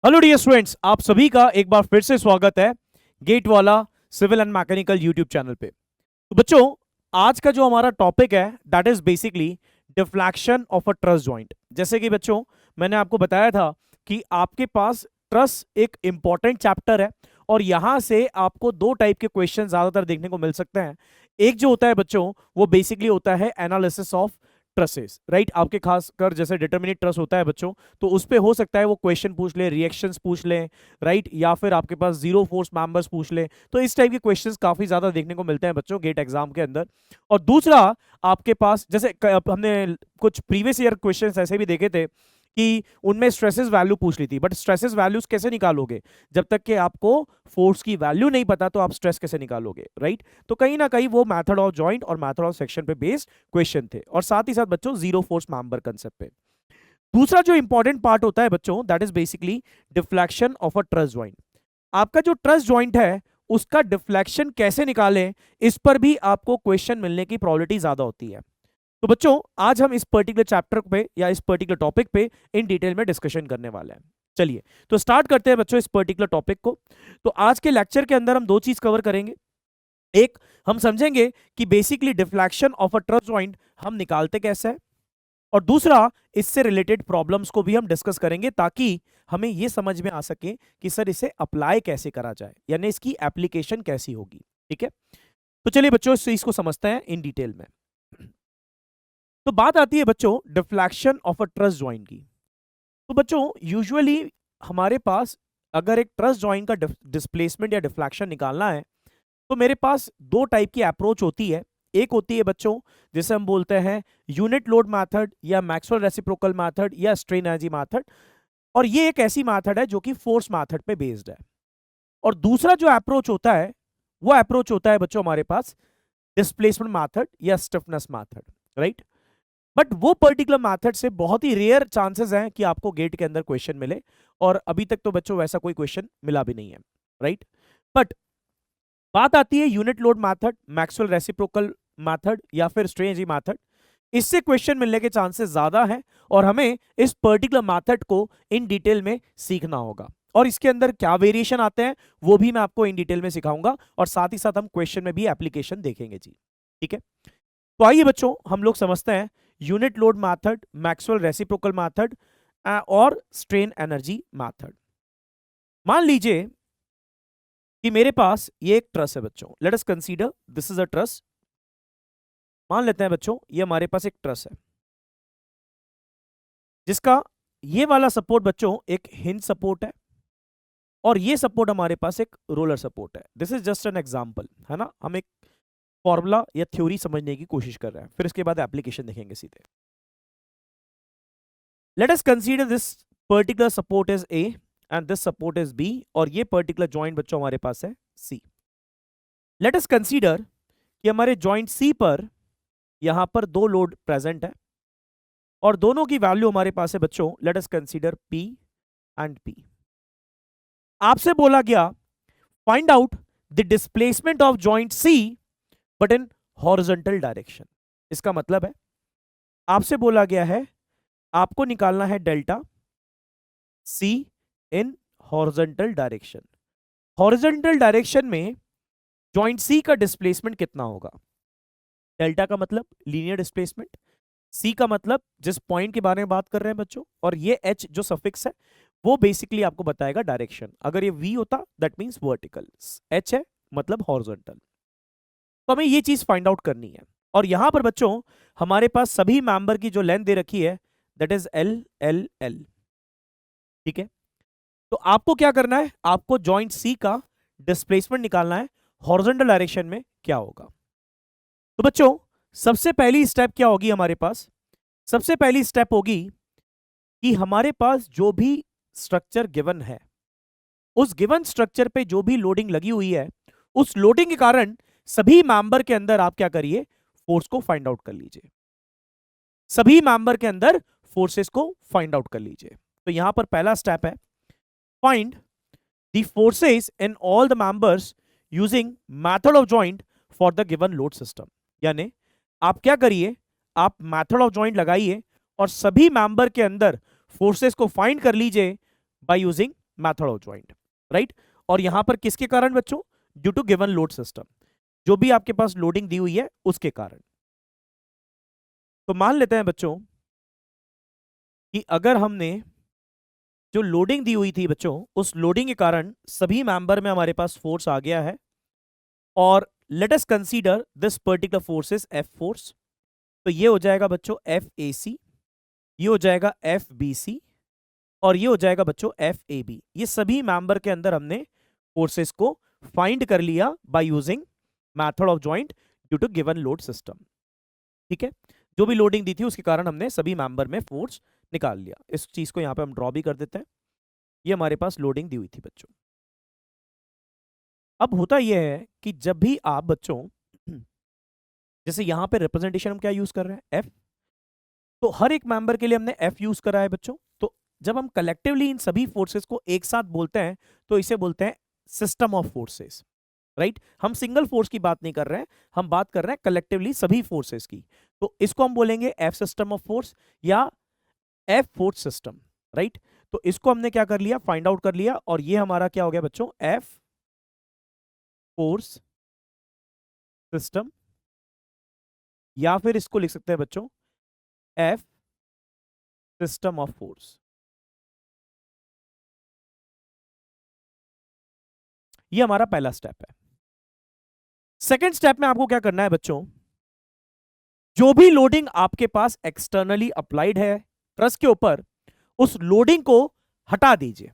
Hello dear students, आप सभी का एक बार फिर से स्वागत है गेट वाला civil and mechanical YouTube channel पे। तो बच्चों, आज का जो हमारा टॉपिक है that is basically deflection of a truss joint. जैसे कि बच्चों मैंने आपको बताया था कि आपके पास ट्रस एक इंपॉर्टेंट चैप्टर है और यहां से आपको दो टाइप के क्वेश्चन ज्यादातर देखने को मिल सकते हैं। एक जो होता है बच्चों वो बेसिकली होता है एनालिसिस ऑफ ट्रसेस, राइट। आपके खासकर जैसे डिटरमिनेट ट्रस होता है बच्चों, तो उस पे हो सकता है वो क्वेश्चन पूछ ले, रिएक्शंस पूछ ले, राइट, या फिर आपके पास जीरो फोर्स मेंबर्स पूछ ले। तो इस टाइप के क्वेश्चंस काफी ज्यादा देखने को मिलते हैं बच्चों गेट एग्जाम के अंदर। और दूसरा, आपके पास जैसे हमने कुछ प्रीवियस ईयर क्वेश्चंस ऐसे भी देखे थे कि उनमें स्ट्रेसेस वैल्यू पूछ ली थी, बट स्ट्रेसेस वैल्यूज कैसे निकालोगे जब तक कि आपको फोर्स की वैल्यू नहीं पता, तो आप स्ट्रेस कैसे निकालोगे, राइट। तो कहीं ना कहीं वो मैथड ऑफ जॉइंट और मैथड ऑफ सेक्शन पे बेस्ड क्वेश्चन थे, और साथ ही साथ बच्चों जीरो फोर्स मेंबर कंसेप्ट पे। दूसरा जो इंपॉर्टेंट पार्ट होता है बच्चों that is basically deflection of a truss joint. आपका जो ट्रस जॉइंट है उसका डिफ्लेक्शन कैसे निकालें, इस पर भी आपको क्वेश्चन मिलने की प्रोबेबिलिटी ज्यादा होती है। तो बच्चों, आज हम इस पर्टिकुलर चैप्टर पे या इस पर्टिकुलर टॉपिक पे इन डिटेल में डिस्कशन करने वाले हैं। चलिए तो स्टार्ट करते हैं बच्चों इस पर्टिकुलर टॉपिक को। तो आज के लेक्चर के अंदर हम दो चीज कवर करेंगे। एक, हम समझेंगे कि basically deflection of a truss joint हम निकालते कैसे हैं, और दूसरा, इससे रिलेटेड प्रॉब्लम्स को भी हम डिस्कस करेंगे ताकि हमें यह समझ में आ सके कि सर इसे अप्लाई कैसे करा जाए, यानी इसकी एप्लीकेशन कैसी होगी। ठीक है, तो चलिए बच्चों इस चीज को समझते हैं इन डिटेल में। तो बात आती है बच्चों deflection of a truss joint की। तो बच्चों यूजुअली हमारे पास अगर एक ट्रस जॉइंट का डिस्प्लेसमेंट या डिफ्लेक्शन निकालना है तो मेरे पास दो टाइप की अप्रोच होती है। एक होती है बच्चों जिसे हम बोलते हैं यूनिट लोड मेथड या मैक्सवेल रेसिप्रोकल मेथड या स्ट्रेन एनर्जी मेथड, और ये एक ऐसी मेथड है जो कि फोर्स मेथड पे बेस्ड है। और दूसरा जो अप्रोच होता है वो अप्रोच होता है बच्चों हमारे पास डिस्प्लेसमेंट मेथड या स्टिफनेस मेथड, राइट। बट वो पर्टिकुलर मेथड से बहुत ही रेयर चांसेस हैं कि आपको गेट के अंदर क्वेश्चन मिले, और अभी तक तो बच्चों वैसा कोई क्वेश्चन मिला भी नहीं है, राइट। बट बात आती है unit load method, Maxwell reciprocal method या फिर स्ट्रेन एनर्जी मेथड, इससे क्वेश्चन मिलने के चांसेस ज्यादा हैं और हमें इस पर्टिकुलर मेथड को इन डिटेल में सीखना होगा। और इसके अंदर क्या वेरिएशन आते हैं वो भी मैं आपको इन डिटेल में सिखाऊंगा, और साथ ही साथ हम क्वेश्चन में भी एप्लीकेशन देखेंगे जी। ठीक है, तो आइए बच्चों हम लोग समझते हैं unit load method, Maxwell reciprocal method और स्ट्रेन एनर्जी मेथड। मान लीजिए कि मेरे पास ये एक ट्रस है बच्चों, let us consider this is a truss. मान लेते हैं बच्चों ये हमारे पास एक ट्रस है जिसका ये वाला सपोर्ट बच्चों एक हिंज सपोर्ट है, और ये सपोर्ट हमारे पास एक रोलर सपोर्ट है। This is just an example, है ना। हम एक फॉर्मूला या थ्योरी समझने की कोशिश कर रहे हैं, फिर इसके बाद एप्लीकेशन देखेंगे सीधे। Let us consider this particular support is A and this support is B, और ये पर्टिकुलर जॉइंट बच्चों हमारे पास है सी। लेट अस कंसीडर कि हमारे जॉइंट सी पर यहां पर दो लोड प्रेजेंट है और दोनों की वैल्यू हमारे पास है बच्चों, let us consider P and P. आपसे बोला गया find out the displacement of joint C but in horizontal direction. इसका मतलब है आपसे बोला गया है आपको निकालना है delta C in horizontal direction. Horizontal direction में जॉइंट सी का डिस्प्लेसमेंट कितना होगा। डेल्टा का मतलब लीनियर डिस्प्लेसमेंट, सी का मतलब जिस पॉइंट के बारे में बात कर रहे हैं बच्चों, और ये एच जो सफिक्स है वो बेसिकली आपको बताएगा डायरेक्शन। अगर ये वी होता दैट मींस वर्टिकल, एच है मतलब हॉरिजॉन्टल। तो हमें ये चीज फाइंड आउट करनी है, और यहां पर बच्चों हमारे पास सभी मेंबर की जो लेंथ दे रखी है that is L L L. ठीक है, तो आपको क्या करना है, आपको जॉइंट सी का डिस्प्लेसमेंट निकालना है हॉरिजॉन्टल डायरेक्शन में क्या होगा। तो बच्चों सबसे पहली स्टेप क्या होगी हमारे पास, सबसे पहली स्टेप होगी कि हमारे पास जो भी स्ट्रक्चर गिवन है उस गिवन स्ट्रक्चर पे जो भी लोडिंग लगी हुई है उस लोडिंग के कारण सभी मेंबर के अंदर आप क्या करिए, फोर्स को फाइंड आउट कर लीजिए। सभी मेंबर के अंदर फोर्सेस को फाइंड आउट कर लीजिए। तो यहां पर पहला स्टेप है find the forces in all the members using method of joint for the given load system. यानी आप क्या करिए, आप मेथड ऑफ जॉइंट लगाइए और सभी मेंबर के अंदर फोर्सेस को फाइंड कर लीजिए by using method of joint, right. और यहां पर किसके कारण बच्चों? Due to given load system, जो भी आपके पास लोडिंग दी हुई है उसके कारण। तो मान लेते हैं बच्चों कि अगर हमने जो लोडिंग दी हुई थी बच्चों, उस लोडिंग के कारण सभी मेंबर में हमारे पास फोर्स आ गया है, और late us consider this particular force is F force. तो ये हो जाएगा बच्चों एफ ए सी, ये हो जाएगा एफ बी सी, और ये हो जाएगा बच्चों एफ ए बी। ये सभी मेंबर के अंदर हमने फोर्सेस को फाइंड कर लिया by using method of joint due to given load system. ठीक है, जो भी लोडिंग दी थी उसके कारण हमने सभी मेंबर में फोर्स निकाल लिया। इस चीज को यहां पे हम ड्रॉ भी कर देते हैं। ये हमारे पास लोडिंग दी हुई थी बच्चों। अब होता यह है कि जब भी आप बच्चों, जैसे यहां पे रिप्रेजेंटेशन हम क्या यूज कर रहे हैं? एफ। तो हर एक मेंबर के लिए हमने एफ यूज करा है बच्चों। तो जब हम कलेक्टिवली इन सभी फोर्सेस को एक साथ बोलते हैं तो इसे बोलते हैं सिस्टम ऑफ फोर्सेस, राइट। हम सिंगल फोर्स की बात नहीं कर रहे हैं, हम बात कर रहे हैं कलेक्टिवली सभी फोर्सेस की। तो इसको हम बोलेंगे एफ सिस्टम ऑफ फोर्स या एफ फोर्स सिस्टम, राइट। तो इसको हमने क्या कर लिया? फाइंड आउट कर लिया, और ये हमारा क्या हो गया बच्चों? एफ फोर्स सिस्टम, या फिर इसको लिख सकते हैं बच्चों एफ सिस्टम ऑफ फोर्स। ये हमारा पहला स्टेप है। सेकेंड स्टेप में आपको क्या करना है बच्चों? जो भी लोडिंग आपके पास एक्सटर्नली अप्लाइड है ट्रस के ऊपर, उस लोडिंग को हटा दीजिए।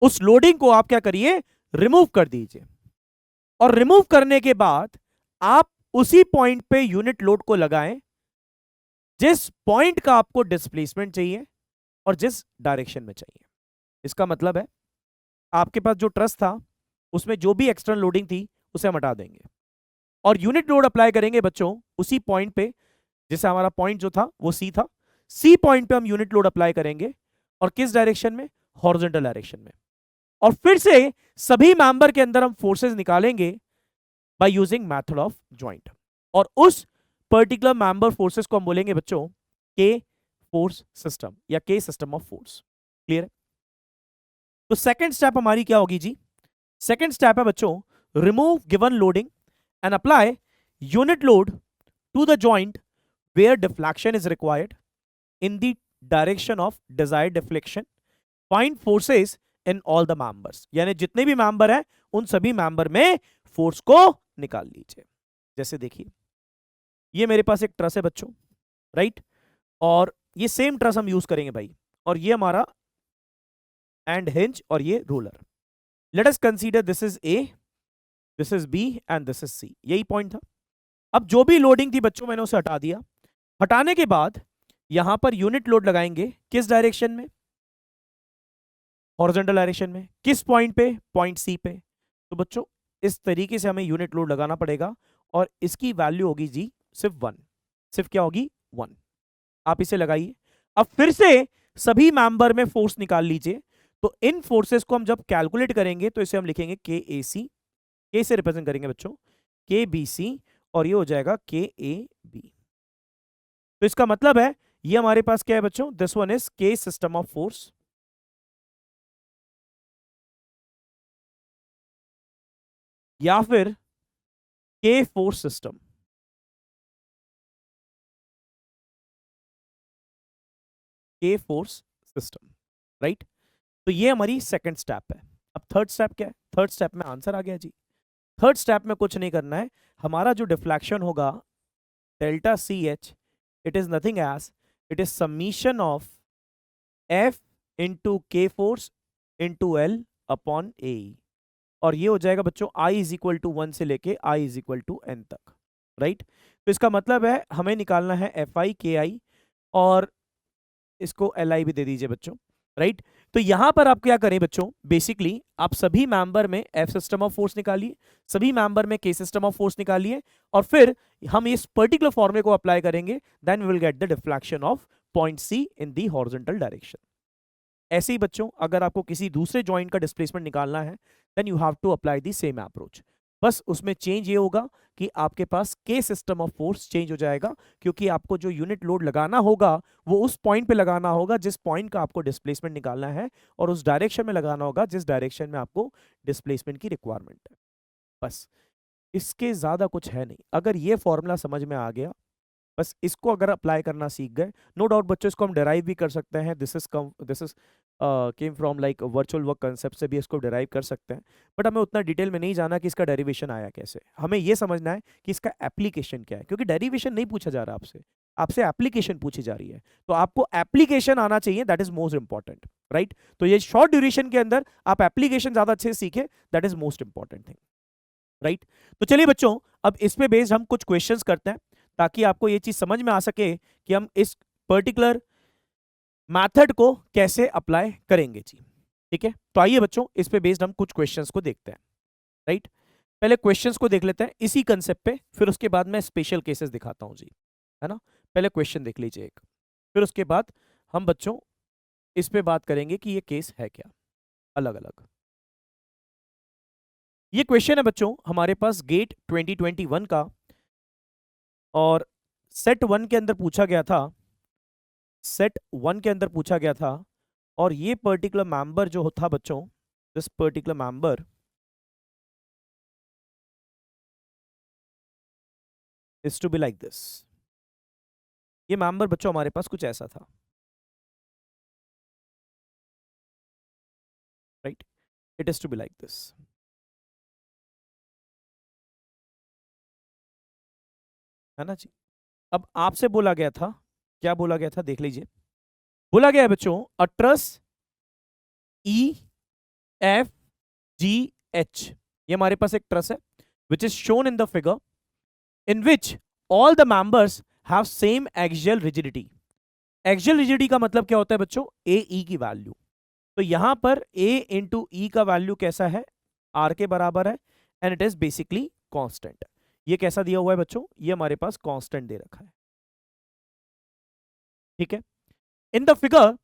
उस लोडिंग को आप क्या करिए? रिमूव कर दीजिए। और रिमूव करने के बाद आप उसी पॉइंट पे यूनिट लोड को लगाएं जिस पॉइंट का आपको डिस्प्लेसमेंट चाहिए और जिस डायरेक्शन में चाहिए। इसका मतलब है आपके पास जो ट्रस था उसमें जो भी एक्सटर्नल लोडिंग थी उसे हम हटा देंगे, और यूनिट लोड अप्लाई करेंगे बच्चों उसी पॉइंट पे। जैसे हमारा पॉइंट जो था वो सी था, सी पॉइंट पे हम यूनिट लोड अप्लाई करेंगे, और किस डायरेक्शन में? हॉरिजॉन्टल डायरेक्शन में। और फिर से सभी मेंबर के अंदर हम फोर्सेस निकालेंगे bye using method of joint, और उस पर्टिकुलर मेंबर फोर्सेस को हम बोलेंगे बच्चों के फोर्स सिस्टम या के सिस्टम ऑफ फोर्स। क्लियर है? तो सेकंड स्टेप हमारी क्या होगी जी? सेकंड स्टेप है बच्चों remove given loading and apply unit load to the joint where deflection is required in the direction of desired deflection. Find forces in all the members. यानी जितने भी मेंबर हैं उन सभी मेंबर में फोर्स को निकाल लीजिए। जैसे देखिए ये मेरे पास एक ट्रस है बच्चों, राइट, और ये सेम ट्रस हम यूज करेंगे भाई, और ये हमारा एंड हिंज और ये roller. Let us consider this is A, this is B and this is C. यही पॉइंट था। अब जो भी लोडिंग थी बच्चों मैंने उसे हटा दिया। हटाने के बाद यहां पर यूनिट लोड लगाएंगे किस डायरेक्शन में? हॉरिजॉन्टल डायरेक्शन में। किस पॉइंट पे? पॉइंट सी पे। तो बच्चों इस तरीके से हमें यूनिट लोड लगाना पड़ेगा, और इसकी वैल्यू होगी जी सिर्फ 1। सिर्फ क्या होगी? 1। आप इसे लगाइए। अब फिर से सभी मेंबर में फोर्स निकाल लीजिए। तो इन फोर्सेस को हम जब कैलकुलेट करेंगे तो इसे हम लिखेंगे के ए सी, के से रिप्रेजेंट करेंगे बच्चों के बी सी, और ये हो जाएगा के ए बी। तो इसका मतलब है ये हमारे पास क्या है बच्चों? दिस वन इज के सिस्टम ऑफ फोर्स, या फिर के फोर्स सिस्टम। के फोर्स सिस्टम, राइट। तो ये हमारी सेकंड स्टेप है। अब थर्ड स्टेप क्या है? थर्ड स्टेप में आंसर आ गया जी। थर्ड स्टेप में कुछ नहीं करना है। हमारा जो डिफ्लेक्शन होगा delta C H, it is nothing as it is summation of F into K force into L upon A, और ये हो जाएगा बच्चों आई इज इक्वल टू 1 से लेके आई इज इक्वल टू एन तक, राइट। तो इसका मतलब है हमें निकालना है एफ आई के आई, और इसको एल आई भी दे दीजिए बच्चों, राइट। तो यहां पर आप क्या करें बच्चों? बेसिकली आप सभी मेंबर में एफ सिस्टम ऑफ फोर्स निकालिए, सभी मेंबर में के सिस्टम ऑफ फोर्स निकालिए, और फिर हम इस पर्टिकुलर फॉर्मूले को अप्लाई करेंगे, then we will get the deflection of point C in the horizontal direction. ऐसे ही बच्चों अगर आपको किसी दूसरे जॉइंट का डिस्प्लेसमेंट निकालना है then you have to apply the same approach. बस उसमें चेंज ये होगा कि आपके पास के सिस्टम ऑफ फोर्स चेंज हो जाएगा, क्योंकि आपको जो यूनिट लोड लगाना होगा वो उस पॉइंट पे लगाना होगा जिस पॉइंट का आपको डिस्प्लेसमेंट निकालना है, और उस डायरेक्शन में लगाना होगा जिस डायरेक्शन में आपको डिस्प्लेसमेंट की रिक्वायरमेंट है। बस इसके ज्यादा कुछ है नहीं। अगर ये फॉर्मूला समझ में आ गया, बस इसको अगर अप्लाई करना सीख गए, नो डाउट बच्चों इसको हम डिराइव भी कर सकते हैं। This is came from like virtual work concept से भी इसको डिराइव कर सकते हैं, बट हमें उतना डिटेल में नहीं जाना कि इसका डेरिवेशन आया कैसे। हमें ये समझना है कि इसका एप्लीकेशन क्या है, क्योंकि डेरिवेशन नहीं पूछा जा रहा आपसे, आपसे एप्लीकेशन पूछी जा रही है। तो आपको एप्लीकेशन आना चाहिए, that is most important, right. तो ये शॉर्ट ड्यूरेशन के अंदर आप एप्लीकेशन ज्यादा अच्छे से सीखे, that is most important thing, right. तो चलिए बच्चों, अब इस पे बेस्ड हम कुछ क्वेश्चंस करते हैं, ताकि आपको ये चीज समझ में आ सके कि हम इस पर्टिकुलर मेथड को कैसे अप्लाई करेंगे जी। ठीक है, तो आइए बच्चों इस पे बेस्ड हम कुछ क्वेश्चंस को देखते हैं, राइट। पहले क्वेश्चंस को देख लेते हैं इसी कंसेप्ट पे, फिर उसके बाद मैं स्पेशल केसेस दिखाता हूं जी, है ना। पहले क्वेश्चन देख लीजिए एक, फिर उसके बाद हम बच्चों इस पे बात करेंगे कि ये केस है क्या, अलग अलग। ये क्वेश्चन है बच्चों हमारे पास गेट 2021 का, और सेट 1 के अंदर पूछा गया था, सेट 1 के अंदर पूछा गया था। और ये पर्टिकुलर मेंबर जो था बच्चों, this particular member is to be like this. ये मेंबर बच्चों हमारे पास कुछ ऐसा था, right. It is to be like this, है ना जी। अब आपसे बोला गया था, क्या बोला गया था देख लीजिए। बोला गया है बच्चों अ ट्रस EFGH, ये हमारे पास एक ट्रस है which is shown in the figure, in which all the members have same axial rigidity. Axial rigidity का मतलब क्या होता है बच्चों, AE की वैल्यू। तो यहां पर A इंटू ई का वैल्यू कैसा है, R के बराबर है, and it is basically constant. ये कैसा दिया हुआ है बच्चों, ये हमारे पास कांस्टेंट दे रखा है, ठीक है। In the figure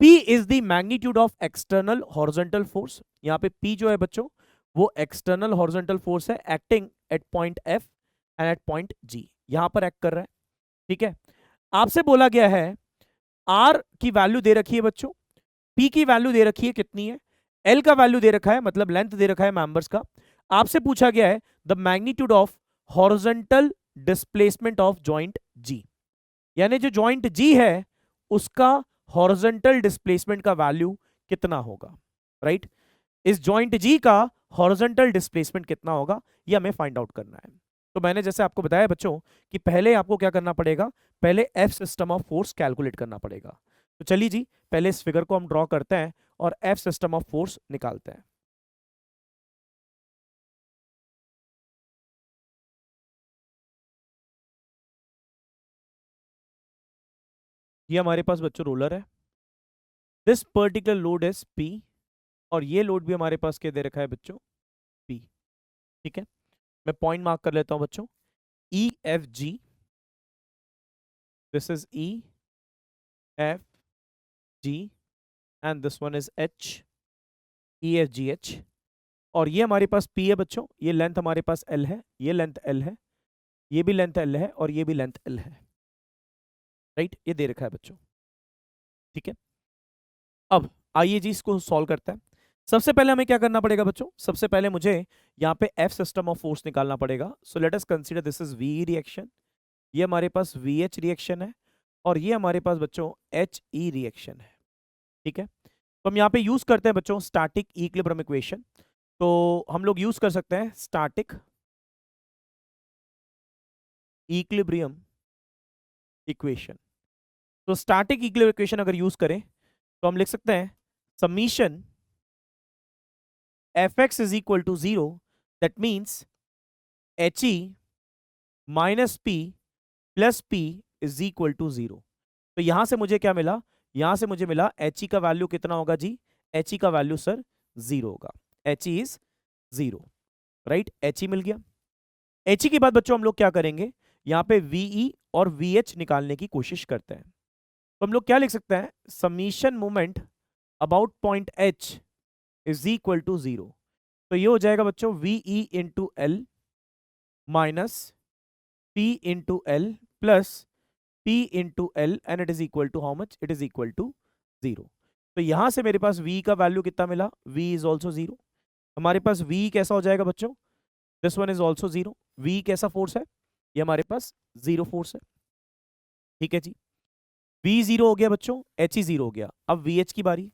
P is the magnitude of external horizontal force. यहां पे P जो है बच्चों वो एक्सटर्नल हॉरिजॉन्टल फोर्स है, acting at point F and at point G, यहां पर एक्ट कर रहा है, ठीक है। आपसे बोला गया है R की वैल्यू दे रखी है बच्चों, P की वैल्यू दे रखी है कितनी है, L का वैल्यू दे रखा है, मतलब लेंथ दे रखा है मेंबर्स का। आपसे पूछा गया है the magnitude of horizontal displacement of joint G, यानी जो जॉइंट G है उसका हॉरिजॉन्टल डिस्प्लेसमेंट का वैल्यू कितना होगा, राइट। इस जॉइंट G का हॉरिजॉन्टल डिस्प्लेसमेंट कितना होगा, ये हमें फाइंड आउट करना है। तो मैंने जैसे आपको बताया बच्चों कि पहले आपको क्या करना पड़ेगा, पहले F system of force calculate करना पड़ेगा। तो चलिए जी पहले इस फिगर को हम ड्रॉ करते हैं और F सिस्टम ऑफ फोर्स निकालते हैं। ये हमारे पास बच्चों रोलर है, this particular load is P, और ये लोड भी हमारे पास क्या दे रखा है बच्चों, P, ठीक है। मैं पॉइंट मार्क कर लेता हूं बच्चों, EFG, this is EFG and this one is H, EFGH। और ये हमारे पास P है बच्चों, ये लेंथ हमारे पास L है, ये लेंथ L है, ये भी लेंथ L है, और ये भी लेंथ L है, राइट। ये दे रखा है बच्चों, ठीक है। अब आइए जी इसको सॉल्व करते हैं। सबसे पहले हमें क्या करना पड़ेगा बच्चों, सबसे पहले मुझे यहाँ पे F सिस्टम ऑफ फोर्स निकालना पड़ेगा। सो let us consider this is V reaction, ये हमारे पास VH रिएक्शन है, और ये हमारे पास बच्चों HE रिएक्शन है, ठीक है। तो हम यहाँ पे यूज करते हैं बच्चों स्टैटिक इक्विलिब्रियम इक्वेशन। तो हम लोग यूज कर सकते हैं स्टैटिक इक्विलिब्रियम इक्वेशन। तो स्टैटिक इक्विलिब्रियम इक्वेशन अगर यूज करें तो हम लिख सकते हैं summation Fx is equal to 0, that means HE minus P plus P is equal to 0। तो यहां से मुझे क्या मिला, यहां से मुझे मिला HE का वैल्यू कितना होगा जी, HE का वैल्यू सर 0 होगा, HE इज 0, राइट। HE मिल गया। HE के बाद बच्चों हम लोग क्या करेंगे, यहां पे VE और VH निकालने की कोशिश करते हैं। तो हम लोग क्या लिख सकते हैं, summation moment about point H is equal to 0। तो ये हो जाएगा बच्चों V E into L minus P into L plus P into L and it is equal to how much, it is equal to 0। तो यहां से मेरे पास v का वैल्यू कितना मिला, v इज ऑल्सो 0। हमारे पास v कैसा हो जाएगा बच्चों, this one is also 0। v कैसा फोर्स है, ये हमारे पास 0 फोर्स है। ठीक है जी, v 0 हो गया बच्चों, h ही 0 हो गया। अब vh की बारी,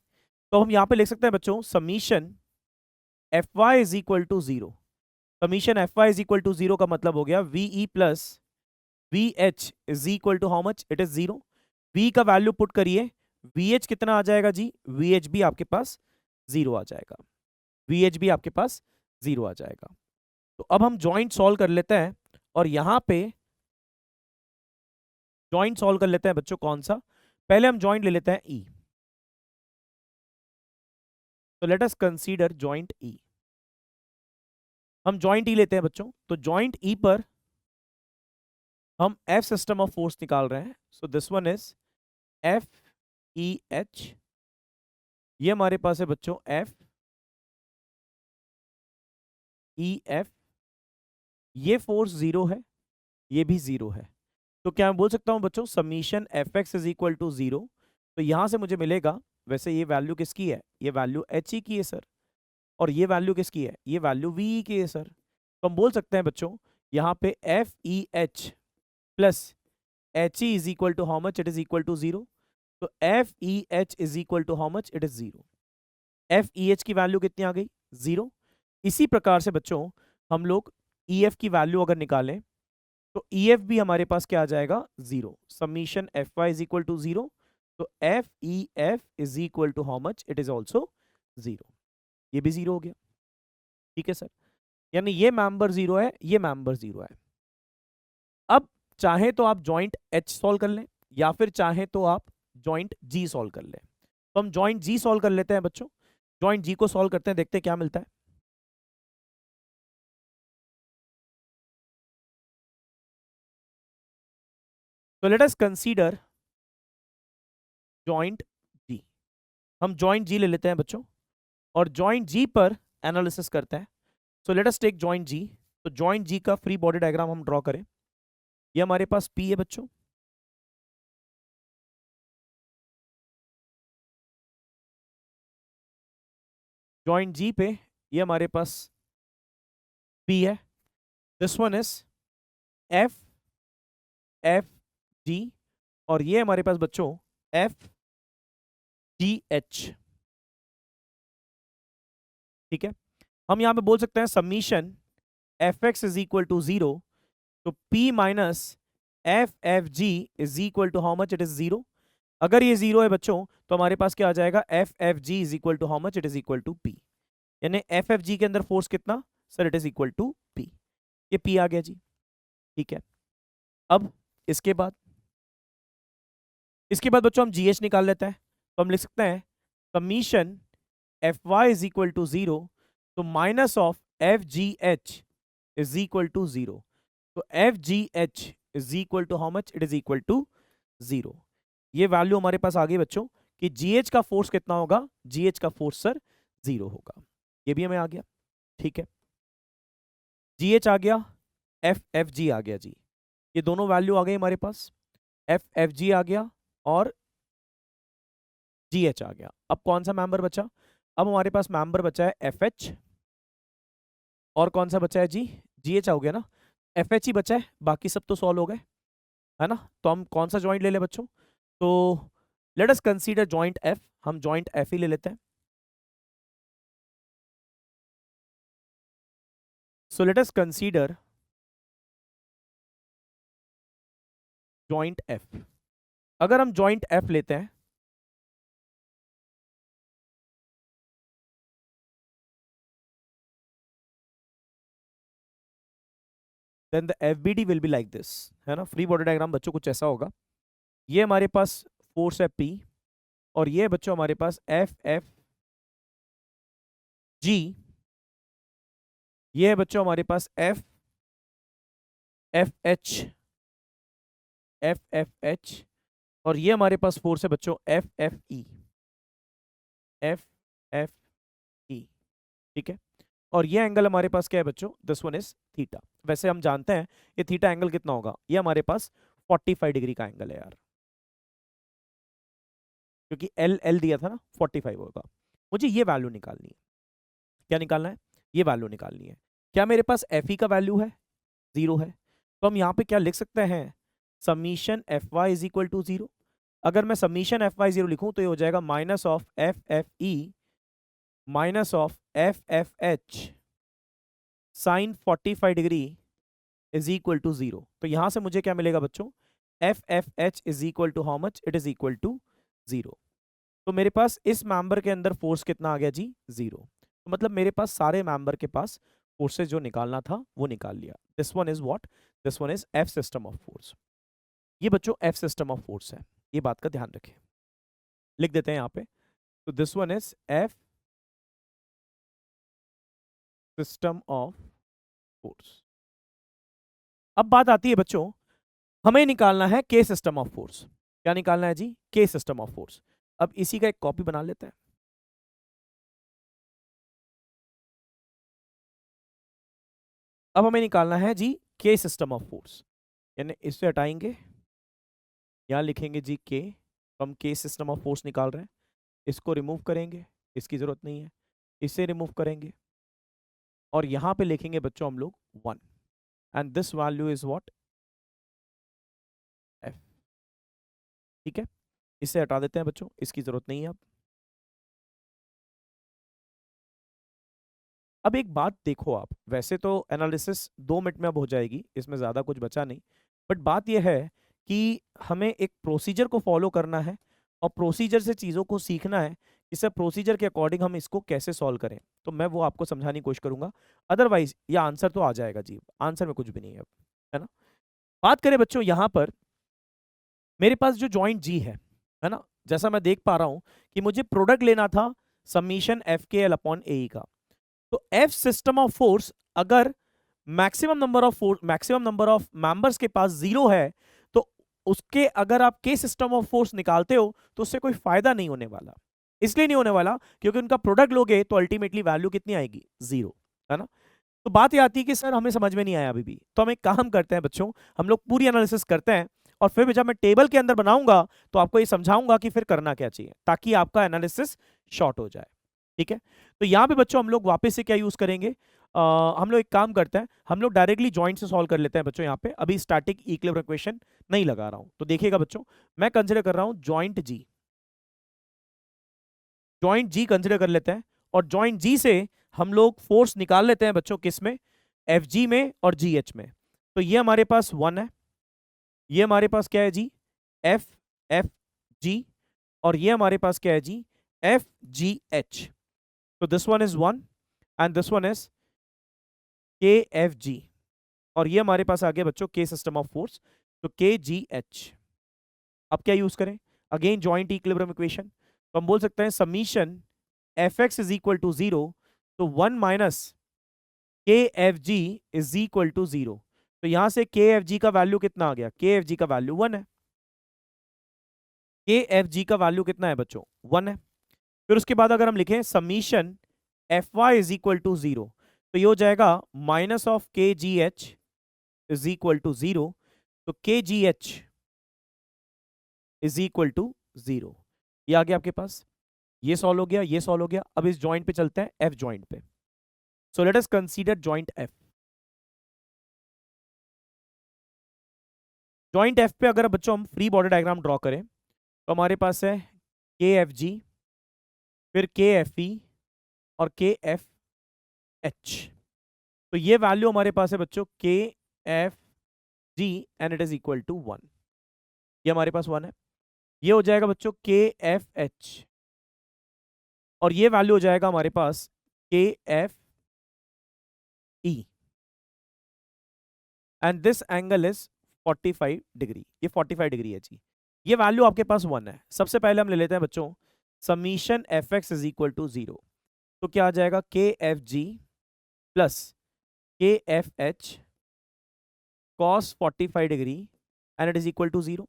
तो हम यहां पे लिख सकते हैं बच्चों summation fy is equal to 0। Summation fy is equal to 0 का मतलब हो गया ve plus vh is equal to how much, it is 0। v का वैल्यू पुट करिए, vh कितना आ जाएगा जी, vh भी आपके पास 0 आ जाएगा, vh भी आपके पास 0 आ जाएगा। तो अब हम जॉइंट सॉल्व कर लेते हैं, और यहां पे जॉइंट सॉल्व कर लेते हैं बच्चों। कौन सा, पहले हम जॉइंट ले लेते हैं e। तो let us consider joint e। हम जॉइंट e लेते हैं बच्चों, तो जॉइंट e पर हम F सिस्टम ऑफ फोर्स निकाल रहे हैं। So this one is F E H, ये हमारे पास है बच्चों F E F, ये फोर्स 0 है, ये भी 0 है। तो क्या मैं बोल सकता हूं बच्चों summation F X is equal to 0। तो यहां से मुझे मिलेगा, वैसे ये वैल्यू किसकी है, ये वैल्यू एच ई की है सर, और ये वैल्यू किसकी है, ये वैल्यू वी ई की है सर। तो हम बोल सकते हैं बच्चों यहाँ पे F E H plus H E is equal to how much, it is equal to 0। तो F E H is equal to how much, it is 0। F E H की वैल्यू कितनी आ गई, 0। इसी प्रकार से बच्चों हम लोग ई एफ की वैल्यू अगर निकालें, तो ई एफ भी हमारे पास क्या आ जाएगा, 0। Summation F Y is equal to 0। तो F E F is equal to how much, it is also 0। ये भी 0 हो गया। ठीक है सर, यानी ये मेंबर 0 है, ये मेंबर 0 है। अब चाहे तो आप जॉइंट एच सॉल्व कर लें, या फिर चाहे तो आप जॉइंट जी सॉल्व कर लें। तो हम जॉइंट जी सॉल्व कर लेते हैं बच्चों। जॉइंट जी को सॉल्व करते हैं, देखते हैं क्या मिलता है। तो लेट अस कंसीडर जॉइंट जी। हम जॉइंट जी ले लेते हैं बच्चों, और जॉइंट जी पर एनालिसिस करते हैं। So let us take joint G. तो जॉइंट जी का फ्री बॉडी डायग्राम हम ड्रॉ करें। ये हमारे पास पी है बच्चों, जॉइंट जी पे ये हमारे पास पी है। This one is F F जी, और ये हमारे पास बच्चों एफ जी एच। ठीक है, हम यहां पे बोल सकते हैं summation F X is equal to 0। तो P minus F F G is equal to how much, it is 0। अगर ये 0 है बच्चों, तो हमारे पास क्या आ जाएगा, F F G is equal to how much, it is equal to P। यानी एफ एफ जी के अंदर फोर्स कितना sir, it is equal to P। ये P आ गया जी। ठीक है, अब इसके बाद बच्चों हम GH निकाल लेते हैं। तो हम लिख सकते हैं summation F Y is equal to 0, तो minus of F G H is equal to 0। तो F G H is equal to how much, it is equal to 0। ये वैल्यू हमारे पास आ गई बच्चों कि GH का फोर्स कितना होगा, GH का फोर्स सर 0 होगा। ये भी हमें आ गया। ठीक है, GH आ गया, एफ एफ जी आ गया जी। ये दोनों वैल्यू आ गई हमारे पास, एफ एफ जी आ गया और GH आ गया। अब कौन सा मेंबर बचा, अब हमारे पास मेंबर बचा है FH, और कौन सा बचा है जी, GH हो गया ना, FH ही बचा है, बाकी सब तो सॉल्व हो गए, है ना। तो हम कौन सा जॉइंट ले ले बच्चों, तो let us consider joint F। हम जॉइंट F ही ले लेते हैं। So let us consider joint F। अगर हम जॉइंट F लेते हैं, then the FBD will be like this, है ना। फ्री बॉडी डायग्राम बच्चों कुछ ऐसा होगा। ये हमारे पास फोर्स है P, और ये बच्चों हमारे पास एफ एफ जी, ये है बच्चों हमारे पास F F H, F F H, और ये हमारे पास फोर्स है बच्चों F F E, F F E. ठीक है, और ये एंगल हमारे पास क्या है बच्चों, दिस वन इज थीटा। वैसे हम जानते हैं ये थीटा एंगल कितना होगा, ये हमारे पास 45 डिग्री का एंगल है यार, क्योंकि एल एल दिया था ना, 45 होगा। मुझे ये वैल्यू निकालनी है। क्या निकालना है, ये वैल्यू निकालनी है। क्या मेरे पास एफ ई का वैल्यू है, 0 है, तो हम यहाँ पे क्या लिख सकते हैं, summation F Y is equal to 0। अगर मैं समीशन एफ वाई 0 लिखूं तो ये हो जाएगा minus of F F E minus of F F H sine 45 degree is equal to 0। तो यहां से मुझे क्या मिलेगा बच्चों, F F H is equal to how much, it is equal to 0। तो मेरे पास इस मेंबर के अंदर फोर्स कितना आ गया जी, 0। तो मतलब मेरे पास सारे मेंबर के पास फोर्सेस जो निकालना था वो निकाल लिया। This one is what, this one is F system of force. ये बच्चों एफ सिस्टम ऑफ फोर्स है, ये बात का ध्यान रखें, लिख देते हैं यहाँ पे। तो this one is F system of force. अब बात आती है बच्चों, हमें निकालना है के सिस्टम ऑफ फोर्स। क्या निकालना है जी, के सिस्टम ऑफ फोर्स। अब इसी का एक कॉपी बना लेते हैं। अब हमें निकालना है जी के सिस्टम ऑफ फोर्स, यानी इससे हटाएंगे, यहां लिखेंगे जी के, तो हम के सिस्टम ऑफ फोर्स निकाल रहे हैं। इसको रिमूव करेंगे, इसकी जरूरत नहीं है, इसे रिमूव करेंगे, और यहां पे लिखेंगे बच्चों हम लोग 1, and this value is what, F. ठीक है, इसे हटा देते हैं बच्चों, इसकी जरूरत नहीं है अब। अब एक बात देखो आप, वैसे तो एनालिसिस 2 मिनट में अब हो जाएगी, इसमें ज़्यादा कुछ बचा नहीं, बट बात यह है कि हमें एक प्रोसीजर को फॉलो करना है, और प्रोसीजर से चीज़ों को सीखना है कि सर प्रोसीजर के अकॉर्डिंग हम इसको कैसे सॉल्व करें। तो मैं वो आपको समझाने की कोशिश करूंगा, अदरवाइज ये आंसर तो आ जाएगा जी, आंसर में कुछ भी नहीं है अब, है ना। बात करें बच्चों यहाँ पर, मेरे पास जो जॉइंट जी है ना, जैसा मैं देख पा रहा हूँ कि मुझे प्रोडक्ट लेना था summation F K L upon ए का। तो एफ सिस्टम ऑफ फोर्स, अगर मैक्सिमम नंबर ऑफ मेंबर्स के पास 0 है, तो उसके अगर आप के सिस्टम ऑफ फोर्स निकालते हो तो उससे कोई फायदा नहीं होने वाला। इसलिए नहीं होने वाला क्योंकि उनका प्रोडक्ट लोगे तो अल्टीमेटली वैल्यू कितनी आएगी, 0, है ना। तो बात ये आती है कि सर हमें समझ में नहीं आया अभी भी, तो हम एक काम करते हैं बच्चों, हम लोग पूरी एनालिसिस करते हैं, और फिर जब मैं टेबल के अंदर बनाऊंगा तो आपको ये समझाऊंगा कि फिर करना क्या चाहिए, ताकि आपका एनालिसिस शॉर्ट हो जाए। ठीक है, तो यहाँ पे बच्चों हम लोग वापस से क्या यूज करेंगे, हम लोग एक काम करते हैं, हम लोग डायरेक्टली जॉइंट से सॉल्व कर लेते हैं बच्चों। यहाँ पे अभी स्टैटिक इक्विलिब्रियम इक्वेशन नहीं लगा रहा हूँ, तो देखिएगा बच्चों, मैं कंसिडर कर रहा हूँ जॉइंट जी, जॉइंट जी कंसिडर कर लेते हैं, और जॉइंट जी से हम लोग फोर्स निकाल लेते हैं बच्चों, किस में, एफ जी में और जी एच में। तो ये हमारे पास 1 है, ये हमारे पास क्या है जी, एफ एफ जी, और ये हमारे पास क्या है जी, एफ जी एच। तो this one is 1 and this one is के एफ जी, और ये हमारे पास आ गया बच्चों के सिस्टम ऑफ फोर्स, तो के जी एच। अब क्या यूज करें, अगेन जॉइंट इक्विलिब्रियम इक्वेशन, तो हम बोल सकते हैं summation F X is equal to 0, तो 1 minus K F G is equal to 0। तो यहां से के एफ जी का वैल्यू कितना आ गया, के एफ जी का वैल्यू 1 है, के एफ जी का वैल्यू कितना है बच्चों, 1 है। फिर उसके बाद अगर हम लिखें summation F Y is equal to 0, तो ये हो जाएगा minus of K G H is equal to 0, तो K G H is equal to 0। ये आ गया आपके पास, ये सॉल्व हो गया, ये सॉल्व हो गया। अब इस जॉइंट पे चलते हैं, एफ जॉइंट पे। सो let us consider joint F. Joint F पे अगर बच्चों हम फ्री बॉडी डायग्राम ड्रॉ करें, तो हमारे पास है के एफ जी, फिर के एफ ई और के एफ एच। तो ये वैल्यू हमारे पास है बच्चों K F G and it is equal to 1, ये हमारे पास 1 है। ये हो जाएगा बच्चों के एफ एच, और ये वैल्यू हो जाएगा हमारे पास के F E, and this angle is 45 degree, ये 45 डिग्री है जी। ये वैल्यू आपके पास 1 है। सबसे पहले हम ले लेते हैं बच्चों summation F X is equal to 0, तो क्या आ जाएगा K F G plus K F H cos 45 degree and it is equal to 0।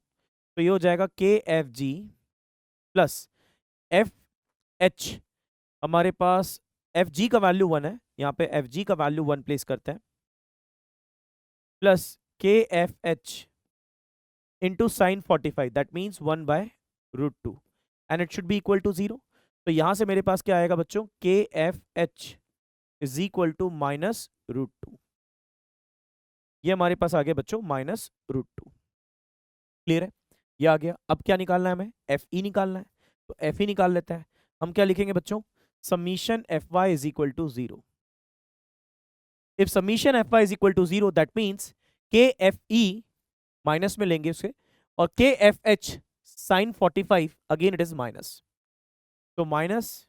तो ये हो जाएगा K F G plus F H, हमारे पास एफ जी का वैल्यू 1 है, यहाँ पे एफ जी का वैल्यू 1 प्लेस करते हैं, plus K F H into sine 45, that means 1/√2 and it should be equal to 0। तो यहां से मेरे पास क्या आएगा बच्चों, K F H is equal to -√2। ये हमारे पास आ गया बच्चों -√2। क्लियर है, ये आ गया। अब क्या निकालना है हमें, एफ ई निकालना है, तो एफ ई निकाल लेते हैं। हम क्या लिखेंगे बच्चों, summation F Y is equal to 0। If summation F Y is equal to 0 that means K F E minus में लेंगे उसे, और K F H sine 45 again it is minus, तो minus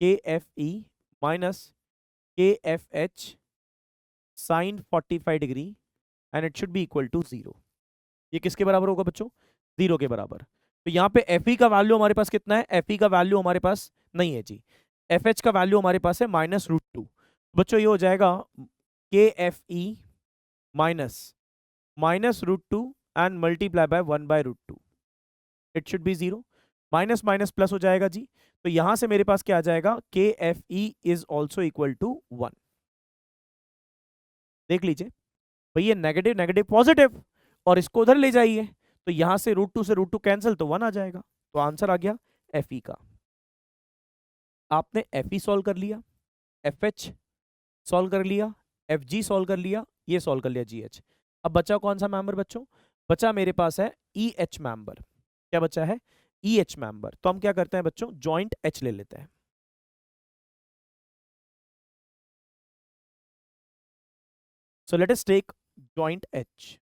K F E minus K F H sine 45 degree and it should be equal to 0। ये किसके बराबर होगा बच्चों, 0 के बराबर। तो यहाँ पे एफ ई का वैल्यू हमारे पास कितना है, एफ ई का वैल्यू हमारे पास नहीं है जी, एफ एच का वैल्यू हमारे पास है -√2। बच्चों ये हो जाएगा K F E -√2 and multiply by 1/√2, it should B 0। Minus minus plus हो जाएगा जी, तो यहां से मेरे पास क्या आ जाएगा, K F E is also equal to 1। देख लीजिए भाई, ये नेगेटिव नेगेटिव पॉजिटिव, और इसको उधर ले जाइए, तो यहां से √2 से √2 कैंसिल, तो 1 आ जाएगा। तो आंसर आ गया एफ ई का। आपने एफ ई सॉल्व कर लिया, एफ एच सॉल्व कर लिया, एफ जी सॉल्व कर लिया, ये सॉल्व कर लिया जी एच। अब बचा कौन सा मेंबर बच्चों, बचा मेरे पास है ई एच मेंबर। क्या बचा है, ई एच मेंबर। तो हम क्या करते हैं बच्चों, जॉइंट एच ले लेते हैं। So let us take joint H.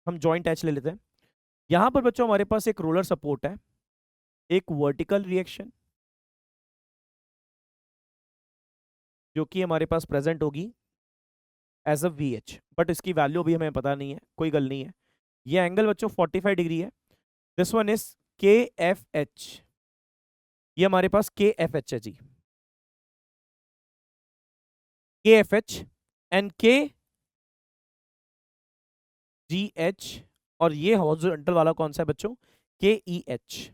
हम जॉइंट एच ले लेते हैं। यहां पर बच्चों हमारे पास एक रोलर सपोर्ट है, एक वर्टिकल रिएक्शन जो कि हमारे पास प्रेजेंट होगी as a V H, but इसकी वैल्यू भी हमें पता नहीं है, कोई गल नहीं है। ये एंगल बच्चों 45 डिग्री है। दिस वन इज के एफ एच, ये हमारे पास के एफ एच है जी, के एफ एच एंड के जी एच, और ये हॉरिजॉन्टल वाला कौन सा है बच्चों, के ई एच,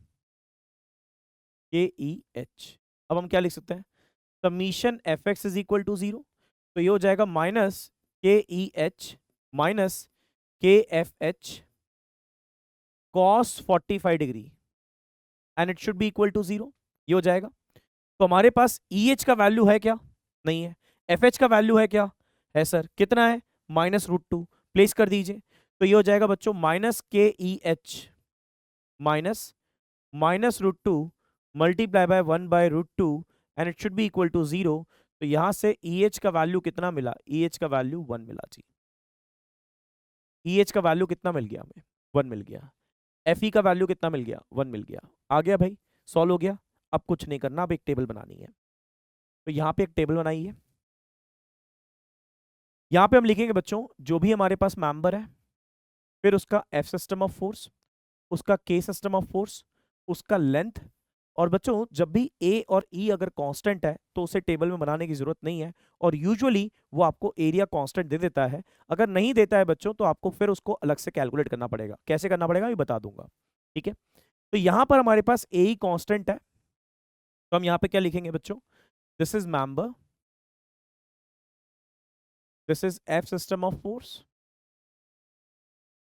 के ई एच। अब हम क्या लिख सकते हैं, summation F X is equal to 0, तो ये हो जाएगा minus K E H minus K F H cos 45 degree and it should be equal to 0, ये हो जाएगा। तो हमारे पास ई एच का वैल्यू है क्या, नहीं है। एफ एच का वैल्यू है क्या, है सर, कितना है, -√2, प्लेस कर दीजिए। तो ये हो जाएगा बच्चों minus K E H minus √2 multiply by 1/√2 and it should be equal to 0। तो यहां से ई एच का वैल्यू कितना मिला, ई एच का वैल्यू 1 मिला जी। ई एच का वैल्यू कितना मिल गया हमें, 1 मिल गया। एफ ई का वैल्यू कितना मिल गया, 1 मिल गया। आ गया भाई, सॉल्व हो गया। अब कुछ नहीं करना, अब एक टेबल बनानी है। तो यहाँ पे एक टेबल बनाई है, यहाँ पे हम लिखेंगे बच्चों जो भी हमारे पास मेंबर है, फिर उसका एफ सिस्टम ऑफ फोर्स, उसका के सिस्टम ऑफ फोर्स, उसका लेंथ। और बच्चों जब भी ए और ई अगर कांस्टेंट है तो उसे टेबल में बनाने की जरूरत नहीं है, और यूजुअली वो आपको एरिया कांस्टेंट दे देता है। अगर नहीं देता है बच्चों तो आपको फिर उसको अलग से कैलकुलेट करना पड़ेगा, कैसे करना पड़ेगा ये बता दूंगा, ठीक है। तो यहां पर हमारे पास ए ई कांस्टेंट है, तो हम यहाँ पे क्या लिखेंगे बच्चों, this is member, this is F system of force,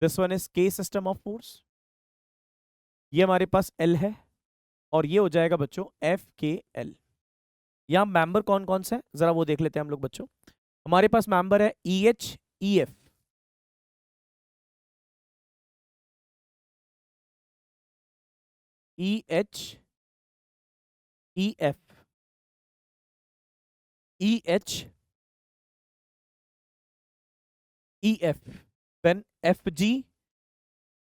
this one is के सिस्टम ऑफ फोर्स, ये हमारे पास एल है, और ये हो जाएगा बच्चों एफ के एल। यहां मेंबर कौन कौन से हैं जरा वो देख लेते हैं हम लोग बच्चों। हमारे पास मेंबर है E H E F, E H E F, E H E F, then F G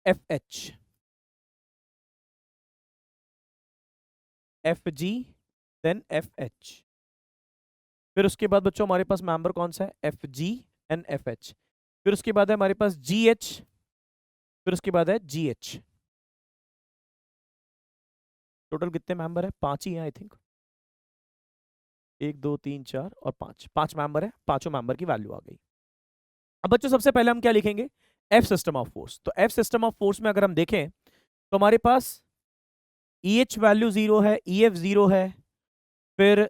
F H, F G then F H. फिर उसके बाद बच्चों हमारे पास मेंबर कौन सा है, F G and F H. फिर उसके बाद है हमारे पास जी एच, फिर उसके बाद है जी एच। टोटल कितने मेंबर है, 5 ही हैं आई थिंक, 1 2 3 4 और 5, 5 मेंबर है, पांचों मेंबर की वैल्यू आ गई। अब बच्चों सबसे पहले हम क्या लिखेंगे, एफ सिस्टम ऑफ फोर्स। तो एफ सिस्टम ऑफ फोर्स में अगर हम देखें तो हमारे पास ई एच वैल्यू 0 है, ई एफ 0 है, फिर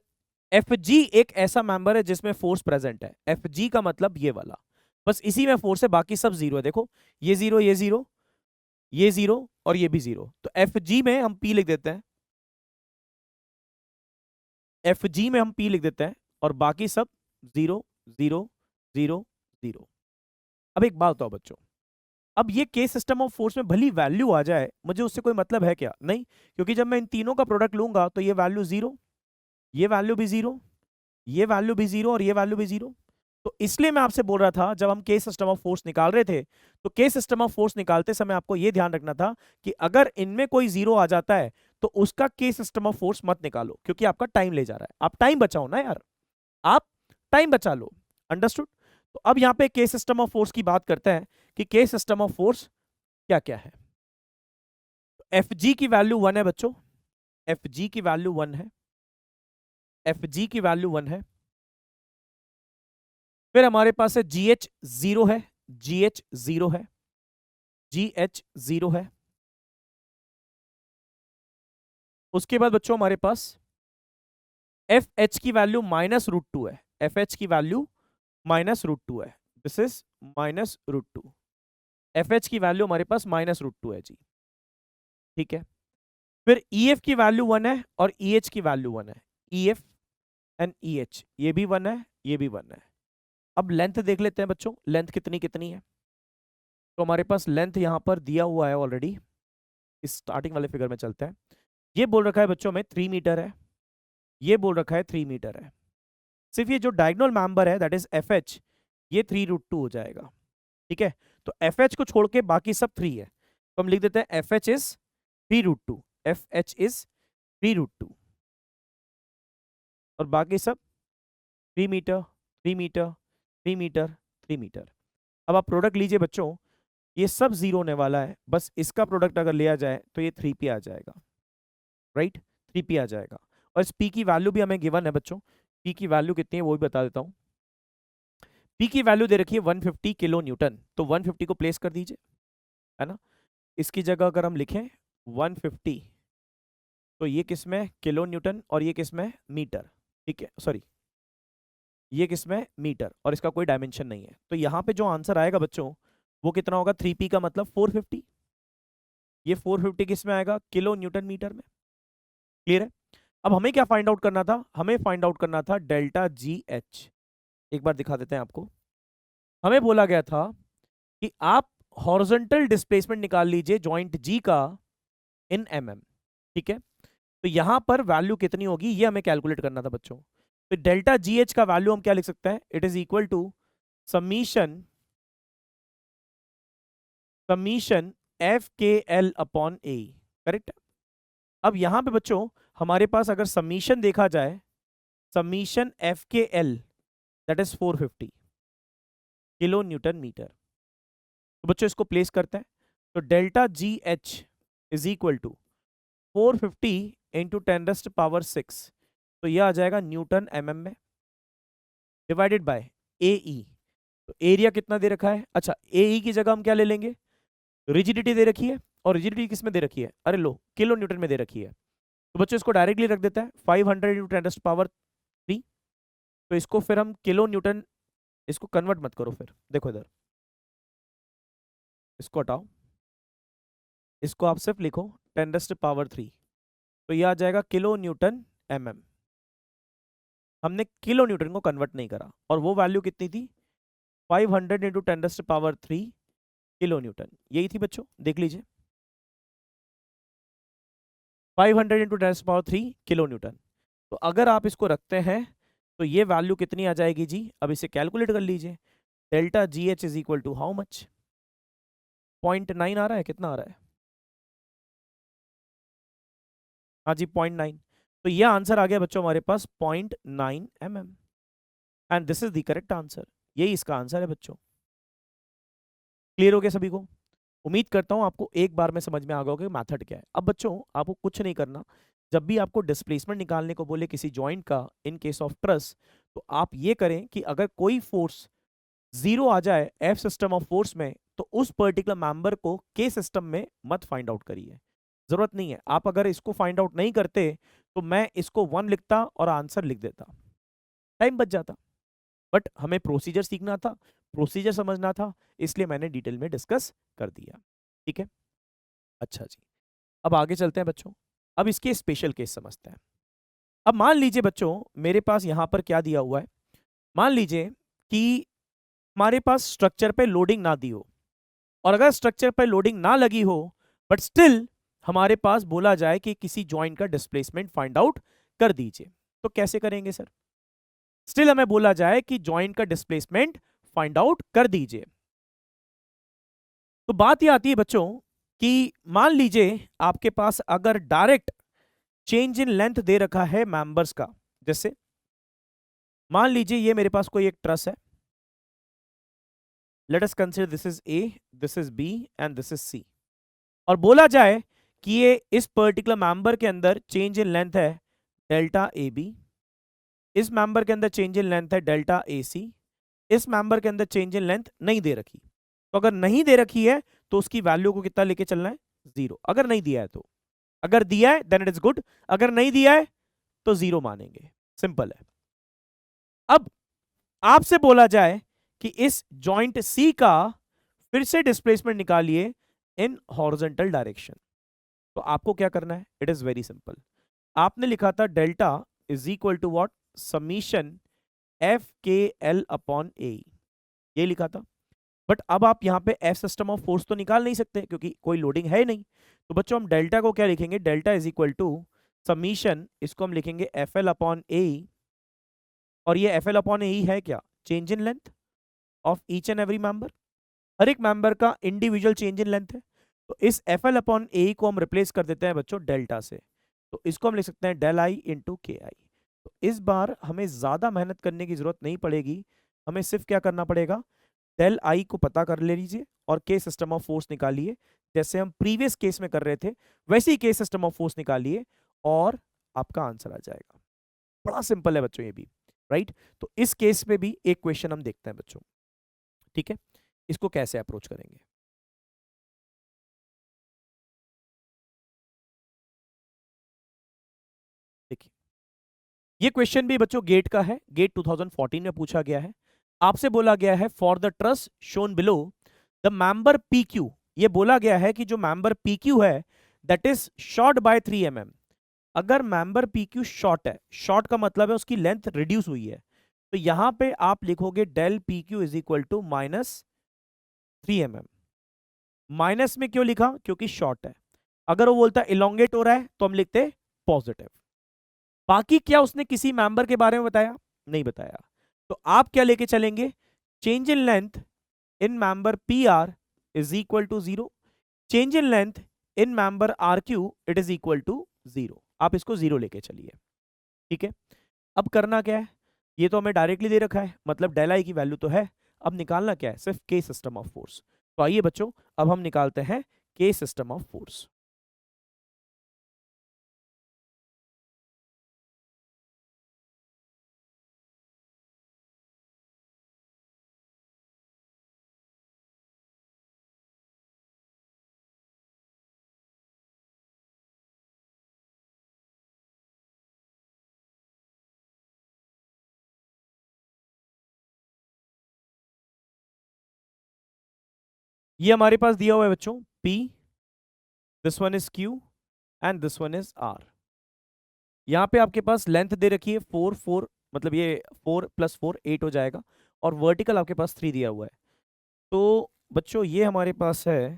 एफ जी एक ऐसा मेंबर है जिसमें फोर्स प्रेजेंट है, एफ जी का मतलब ये वाला, बस इसी में फोर्स है, बाकी सब जीरो है। देखो ये जीरो, ये जीरो, ये जीरो और ये भी जीरो, तो एफ जी में हम पी लिख देते हैं, एफ जी में हम पी लिख देते हैं, और बाकी सब जीरो जीरो जीरो जीरो। अब एक बात बताओ बच्चों, अब ये के सिस्टम ऑफ फोर्स में भली वैल्यू आ जाए, मुझे उससे कोई मतलब है क्या? नहीं, क्योंकि जब मैं इन तीनों का प्रोडक्ट लूंगा तो ये वैल्यू जीरो, ये वैल्यू भी जीरो, ये वैल्यू भी जीरो और ये वैल्यू भी जीरो। तो इसलिए मैं आपसे बोल रहा था जब हम के सिस्टम ऑफ फोर्स निकाल रहे थे, तो के सिस्टम ऑफ फोर्स निकालते समय आपको यह ध्यान रखना था कि अगर इनमें कोई जीरो आ जाता है तो उसका के सिस्टम ऑफ फोर्स मत निकालो, क्योंकि आपका टाइम ले जा रहा है। आप टाइम बचाओ ना यार, आप टाइम बचा लो। अंडरस्टूड? तो अब यहां पे के सिस्टम ऑफ फोर्स की बात करते हैं कि के सिस्टम ऑफ फोर्स क्या क्या है। एफ जी की वैल्यू 1 है बच्चों, एफ जी की वैल्यू 1 है, एफ जी की वैल्यू 1 है। फिर हमारे पास है जी एच 0 है, जी एच 0 है, जी एच 0 है। उसके बाद बच्चों हमारे पास एफ एच की वैल्यू -√2 है, एफ एच की वैल्यू -√2 है, दिस इज -√2। एफ एच की वैल्यू हमारे पास -√2 है जी, ठीक है। फिर ई एफ की वैल्यू 1 है और ई एच की वैल्यू 1 है, E F and E H ये भी 1 है, ये भी 1 है। अब लेंथ देख लेते हैं बच्चों, लेंथ कितनी कितनी है। तो हमारे पास लेंथ यहां पर दिया हुआ है ऑलरेडी, इस स्टार्टिंग वाले फिगर में चलते हैं। ये बोल रखा है बच्चों में 3 मीटर है, ये बोल रखा है 3 मीटर है। सिर्फ ये जो डायगोनल मेंबर है दैट इज एफ एच, ये 3√2 हो जाएगा, ठीक है। तो एफ एच को छोड़ के बाकी सब 3 है, तो हम लिख देते हैं F H is 3√2, F H is 3√2 और बाकी सब 3 मीटर 3 मीटर 3 मीटर 3 मीटर। अब आप प्रोडक्ट लीजिए बच्चों, ये सब जीरो होने वाला है, बस इसका प्रोडक्ट अगर लिया जाए तो ये 3p आ जाएगा, राइट, 3p आ जाएगा। और इस p की वैल्यू भी हमें गिवन है बच्चों, p की वैल्यू कितनी है वो भी बता देता हूँ। p की वैल्यू दे रखी है 150 किलो न्यूटन, तो 150 को प्लेस कर दीजिए, है ना। इसकी जगह अगर हम लिखें 150, तो ये किस में किलो न्यूटन और ये किस में मीटर, ठीक है, सॉरी ये किस में मीटर, और इसका कोई डायमेंशन नहीं है। तो यहाँ पे जो आंसर आएगा बच्चों वो कितना होगा, 3p का मतलब 450, ये 450 किस में आएगा, किलो न्यूटन मीटर में। क्लियर है? अब हमें क्या फाइंड आउट करना था, हमें फाइंड आउट करना था डेल्टा जी एच। एक बार दिखा देते हैं आपको। हमें बोला गया था कि आप हॉरिजॉन्टल डिस्प्लेसमेंट निकाल लीजिए जॉइंट जी का इन mm, ठीक है। तो यहां पर वैल्यू कितनी होगी ये हमें कैलकुलेट करना था बच्चों। तो डेल्टा जी एच का वैल्यू हम क्या लिख सकते हैं, it is equal to summation summation F K L upon A, correct. अब यहां पे बच्चों हमारे पास अगर समीशन देखा जाए, summation F K L that is 450 kilo newton metre. तो बच्चों इसको प्लेस करते हैं, तो delta G H is equal to 450 into 10⁻⁶, तो यह आ जाएगा न्यूटन mm में, डिवाइडेड बाय ए ई। तो एरिया कितना दे रखा है, अच्छा ए ई की जगह हम क्या ले लेंगे, रिजिडिटी दे रखी है, और रिजिडिटी किस में दे रखी है, अरे लो किलो न्यूटन में दे रखी है। तो बच्चों इसको डायरेक्टली रख देता है 500 इंटू 10⁻3, तो इसको फिर हम किलो न्यूटन, इसको कन्वर्ट मत करो, फिर देखो इधर, इसको हटाओ, इसको आप सिर्फ लिखो 10⁻3, तो ये आ जाएगा किलो न्यूटन mm। हमने किलो न्यूटन को कन्वर्ट नहीं करा, और वो वैल्यू कितनी थी, 500 इंटू 10⁻3 किलो न्यूटन, यही थी बच्चों, देख लीजिए 500 इंटू 10⁻3 किलो न्यूटन। तो अगर आप इसको रखते हैं तो ये वैल्यू कितनी आ जाएगी जी, अब इसे कैलकुलेट कर लीजिए, delta G H is equal to how much, 0.9 आ रहा है, कितना आ रहा है, हाँ जी 0.9। तो ये आंसर आ गया बच्चों हमारे पास 0.9 mm, and this is the correct answer, यही इसका आंसर है बच्चों। क्लियर हो गया सभी को? उम्मीद करता हूं आपको एक बार में समझ में आ गया होगा मैथड क्या है। अब बच्चों आपको कुछ नहीं करना, जब भी आपको डिस्प्लेसमेंट निकालने को बोले किसी जॉइंट का इन केस ऑफ ट्रस, तो आप ये करें कि अगर कोई फोर्स जीरो आ जाए एफ सिस्टम ऑफ फोर्स में, तो उस पर्टिकुलर मेंबर को के सिस्टम में मत फाइंड आउट करिए, जरूरत नहीं है। आप अगर इसको फाइंड आउट नहीं करते तो मैं इसको 1 लिखता और आंसर लिख देता, टाइम बच जाता। बट हमें प्रोसीजर सीखना था, प्रोसीजर समझना था, इसलिए मैंने डिटेल में डिस्कस कर दिया। ठीक है, अच्छा जी, अब आगे चलते हैं बच्चों। अब इसके स्पेशल केस समझते हैं। अब मान लीजिए बच्चों, मेरे पास यहां पर क्या दिया हुआ है, मान लीजिए कि हमारे पास स्ट्रक्चर पे लोडिंग ना दी हो, और अगर स्ट्रक्चर पे लोडिंग ना लगी हो बट स्टिल हमारे पास बोला जाए कि किसी जॉइंट का डिस्प्लेसमेंट फाइंड आउट कर दीजिए, तो कैसे करेंगे सर? स्टिल हमें बोला जाए कि जॉइंट का डिस्प्लेसमेंट फाइंड आउट कर दीजिए। तो बात यह आती है बच्चों कि मान लीजिए आपके पास अगर डायरेक्ट चेंज इन लेंथ दे रखा है मेंबर्स का, जैसे मान लीजिए ये मेरे पास कोई एक ट्रस है, let us consider this is A, this is B and this is C, और बोला जाए कि ये इस पर्टिकुलर मेंबर के अंदर चेंज इन लेंथ है डेल्टा ए बी, इस मेंबर के अंदर चेंज इन लेंथ है डेल्टा ए सी, इस मेंबर के अंदर चेंज इन लेंथ नहीं दे रखी। तो अगर नहीं दे रखी है तो उसकी वैल्यू को कितना लेके चलना है? 0। अगर नहीं दिया है तो, अगर दिया है देन इट इज गुड, अगर नहीं दिया है तो 0 मानेंगे, सिंपल है। अब आपसे बोला जाए कि इस जॉइंट सी का फिर से डिस्प्लेसमेंट निकालिए इन हॉरिजॉन्टल डायरेक्शन, तो आपको क्या करना है? It is very simple. आपने लिखा था delta is equal to what, summation F K L upon A, ये लिखा था। बट अब आप यहाँ पे एफ सिस्टम ऑफ फोर्स तो निकाल नहीं सकते क्योंकि कोई लोडिंग है नहीं। तो बच्चों हम डेल्टा को क्या लिखेंगे? Delta is equal to summation, इसको हम लिखेंगे एफ एल अपॉन ए, और ये एफ एल अपॉन ए है क्या? Change in length of each and every member, हर एक मेंबर का इंडिविजुअल चेंज इन लेंथ है। तो इस एफ एल अपॉन ए को हम रिप्लेस कर देते हैं बच्चों डेल्टा से, तो इसको हम लिख सकते हैं डेल आई इंटू के आई। तो इस बार हमें ज्यादा मेहनत करने की जरूरत नहीं पड़ेगी, हमें सिर्फ क्या करना पड़ेगा, डेल आई को पता कर ले लीजिए और के सिस्टम ऑफ फोर्स निकालिए, जैसे हम प्रीवियस केस में कर रहे थे वैसे ही के सिस्टम ऑफ फोर्स निकालिए और आपका आंसर आ जाएगा। बड़ा सिंपल है बच्चों ये भी, राइट? तो इस केस में भी एक क्वेश्चन हम देखते हैं बच्चों, ठीक है, इसको कैसे अप्रोच करेंगे। देखिए, ये क्वेश्चन भी बच्चों गेट का है, गेट 2014 में पूछा गया है। आपसे बोला गया है for the truss shown below the member P Q, ये बोला गया है कि जो मेंबर पी क्यू है that is short by 3 mm। अगर मेंबर पी क्यू शॉर्ट है, शॉर्ट का मतलब है उसकी लेंथ रिड्यूस हुई है, तो यहां पे आप लिखोगे del P Q is equal to -3 mm। Minus में क्यों लिखा? क्योंकि शॉर्ट है। अगर वो बोलता इलोंगेट हो रहा है तो हम लिखते पॉजिटिव। बाकी क्या उसने किसी मेंबर के बारे में बताया? नहीं बताया। तो आप क्या लेके चलेंगे? Change in length in member P R is equal to 0, change in length in member R Q it is equal to 0। आप इसको 0 लेके चलिए, ठीक है। अब करना क्या है? ये तो हमें डायरेक्टली दे रखा है, मतलब डेल आई की वैल्यू तो है। अब निकालना क्या है? सिर्फ के सिस्टम ऑफ फोर्स। तो आइए बच्चों, अब हम निकालते हैं के सिस्टम ऑफ फोर्स। ये हमारे पास दिया हुआ है बच्चों P, this one is Q and this one is R। यहाँ पे आपके पास लेंथ दे रखी है 4 4, मतलब ये 4 + 4 8 हो जाएगा, और वर्टिकल आपके पास 3 दिया हुआ है। तो बच्चों ये हमारे पास है,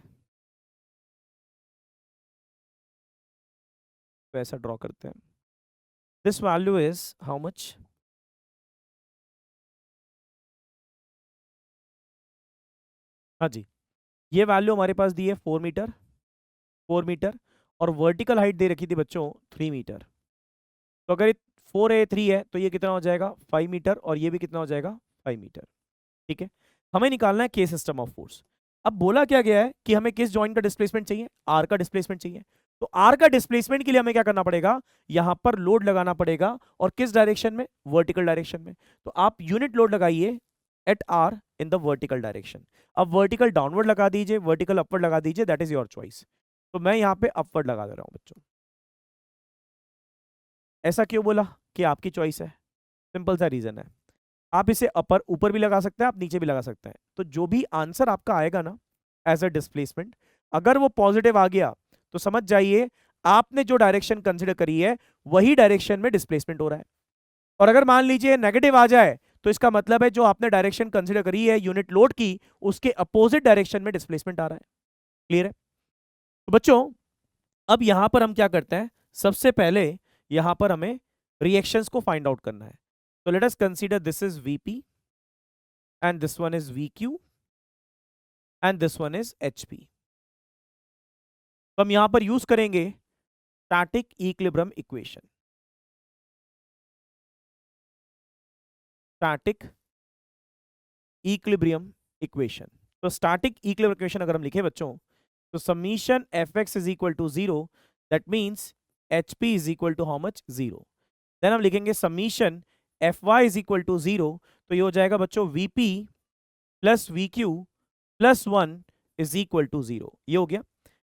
तो ऐसा ड्रॉ करते हैं। This value is how much? हाँ जी, ये वैल्यू हमारे पास दी है 4 मीटर, 4 मीटर, और वर्टिकल हाइट दे रखी थी बच्चों 3 मीटर। तो अगर ये 4 है 3 है तो ये कितना हो जाएगा? 5 मीटर, और ये भी कितना हो जाएगा? 5 मीटर। ठीक है, हमें निकालना है के सिस्टम ऑफ फोर्स। अब बोला क्या गया है कि हमें किस जॉइंट का डिस्प्लेसमेंट चाहिए? आर का डिस्प्लेसमेंट चाहिए। तो आर का डिस्प्लेसमेंट के लिए हमें क्या करना पड़ेगा? यहां पर लोड लगाना पड़ेगा, और किस डायरेक्शन में? वर्टिकल डायरेक्शन में। तो आप यूनिट लोड लगाइए at R in the vertical direction. अब वर्टिकल डाउनवर्ड लगा दीजिए, वर्टिकल अपवर्ड लगा दीजिए, दैट इज योर चॉइस। तो मैं यहाँ पे अपवर्ड लगा दे रहा हूँ बच्चों। ऐसा क्यों बोला कि आपकी चॉइस है? सिंपल सा रीजन है, आप इसे अपर ऊपर भी लगा सकते हैं, आप नीचे भी लगा सकते हैं। तो जो भी आंसर आपका आएगा ना एज अ डिस्प्लेसमेंट, अगर वो पॉजिटिव आ गया तो समझ जाइए आपने जो डायरेक्शन कंसिडर करी है वही डायरेक्शन में डिस्प्लेसमेंट हो रहा है। और अगर मान लीजिए नेगेटिव आ जाए तो इसका मतलब है जो आपने डायरेक्शन कंसिडर करी है यूनिट लोड की, उसके अपोजिट डायरेक्शन में डिस्प्लेसमेंट आ रहा है। क्लियर है? तो बच्चों अब यहां पर हम क्या करते हैं, सबसे पहले यहां पर हमें रिएक्शंस को फाइंड आउट करना है। तो let us consider this is VP and this one is VQ and this one is HP. तो हम यहां पर यूज करेंगे static equilibrium equation. Static equilibrium equation. तो स्टैटिक इक्विलिब्रियम इक्वेशन अगर हम लिखे बच्चों, तो summation F X is equal to zero, that means H P is equal to how much? Zero. Then हम लिखेंगे summation F Y is equal to zero, तो ये हो जाएगा बच्चों VP plus V Q plus one is equal to zero. ये हो गया।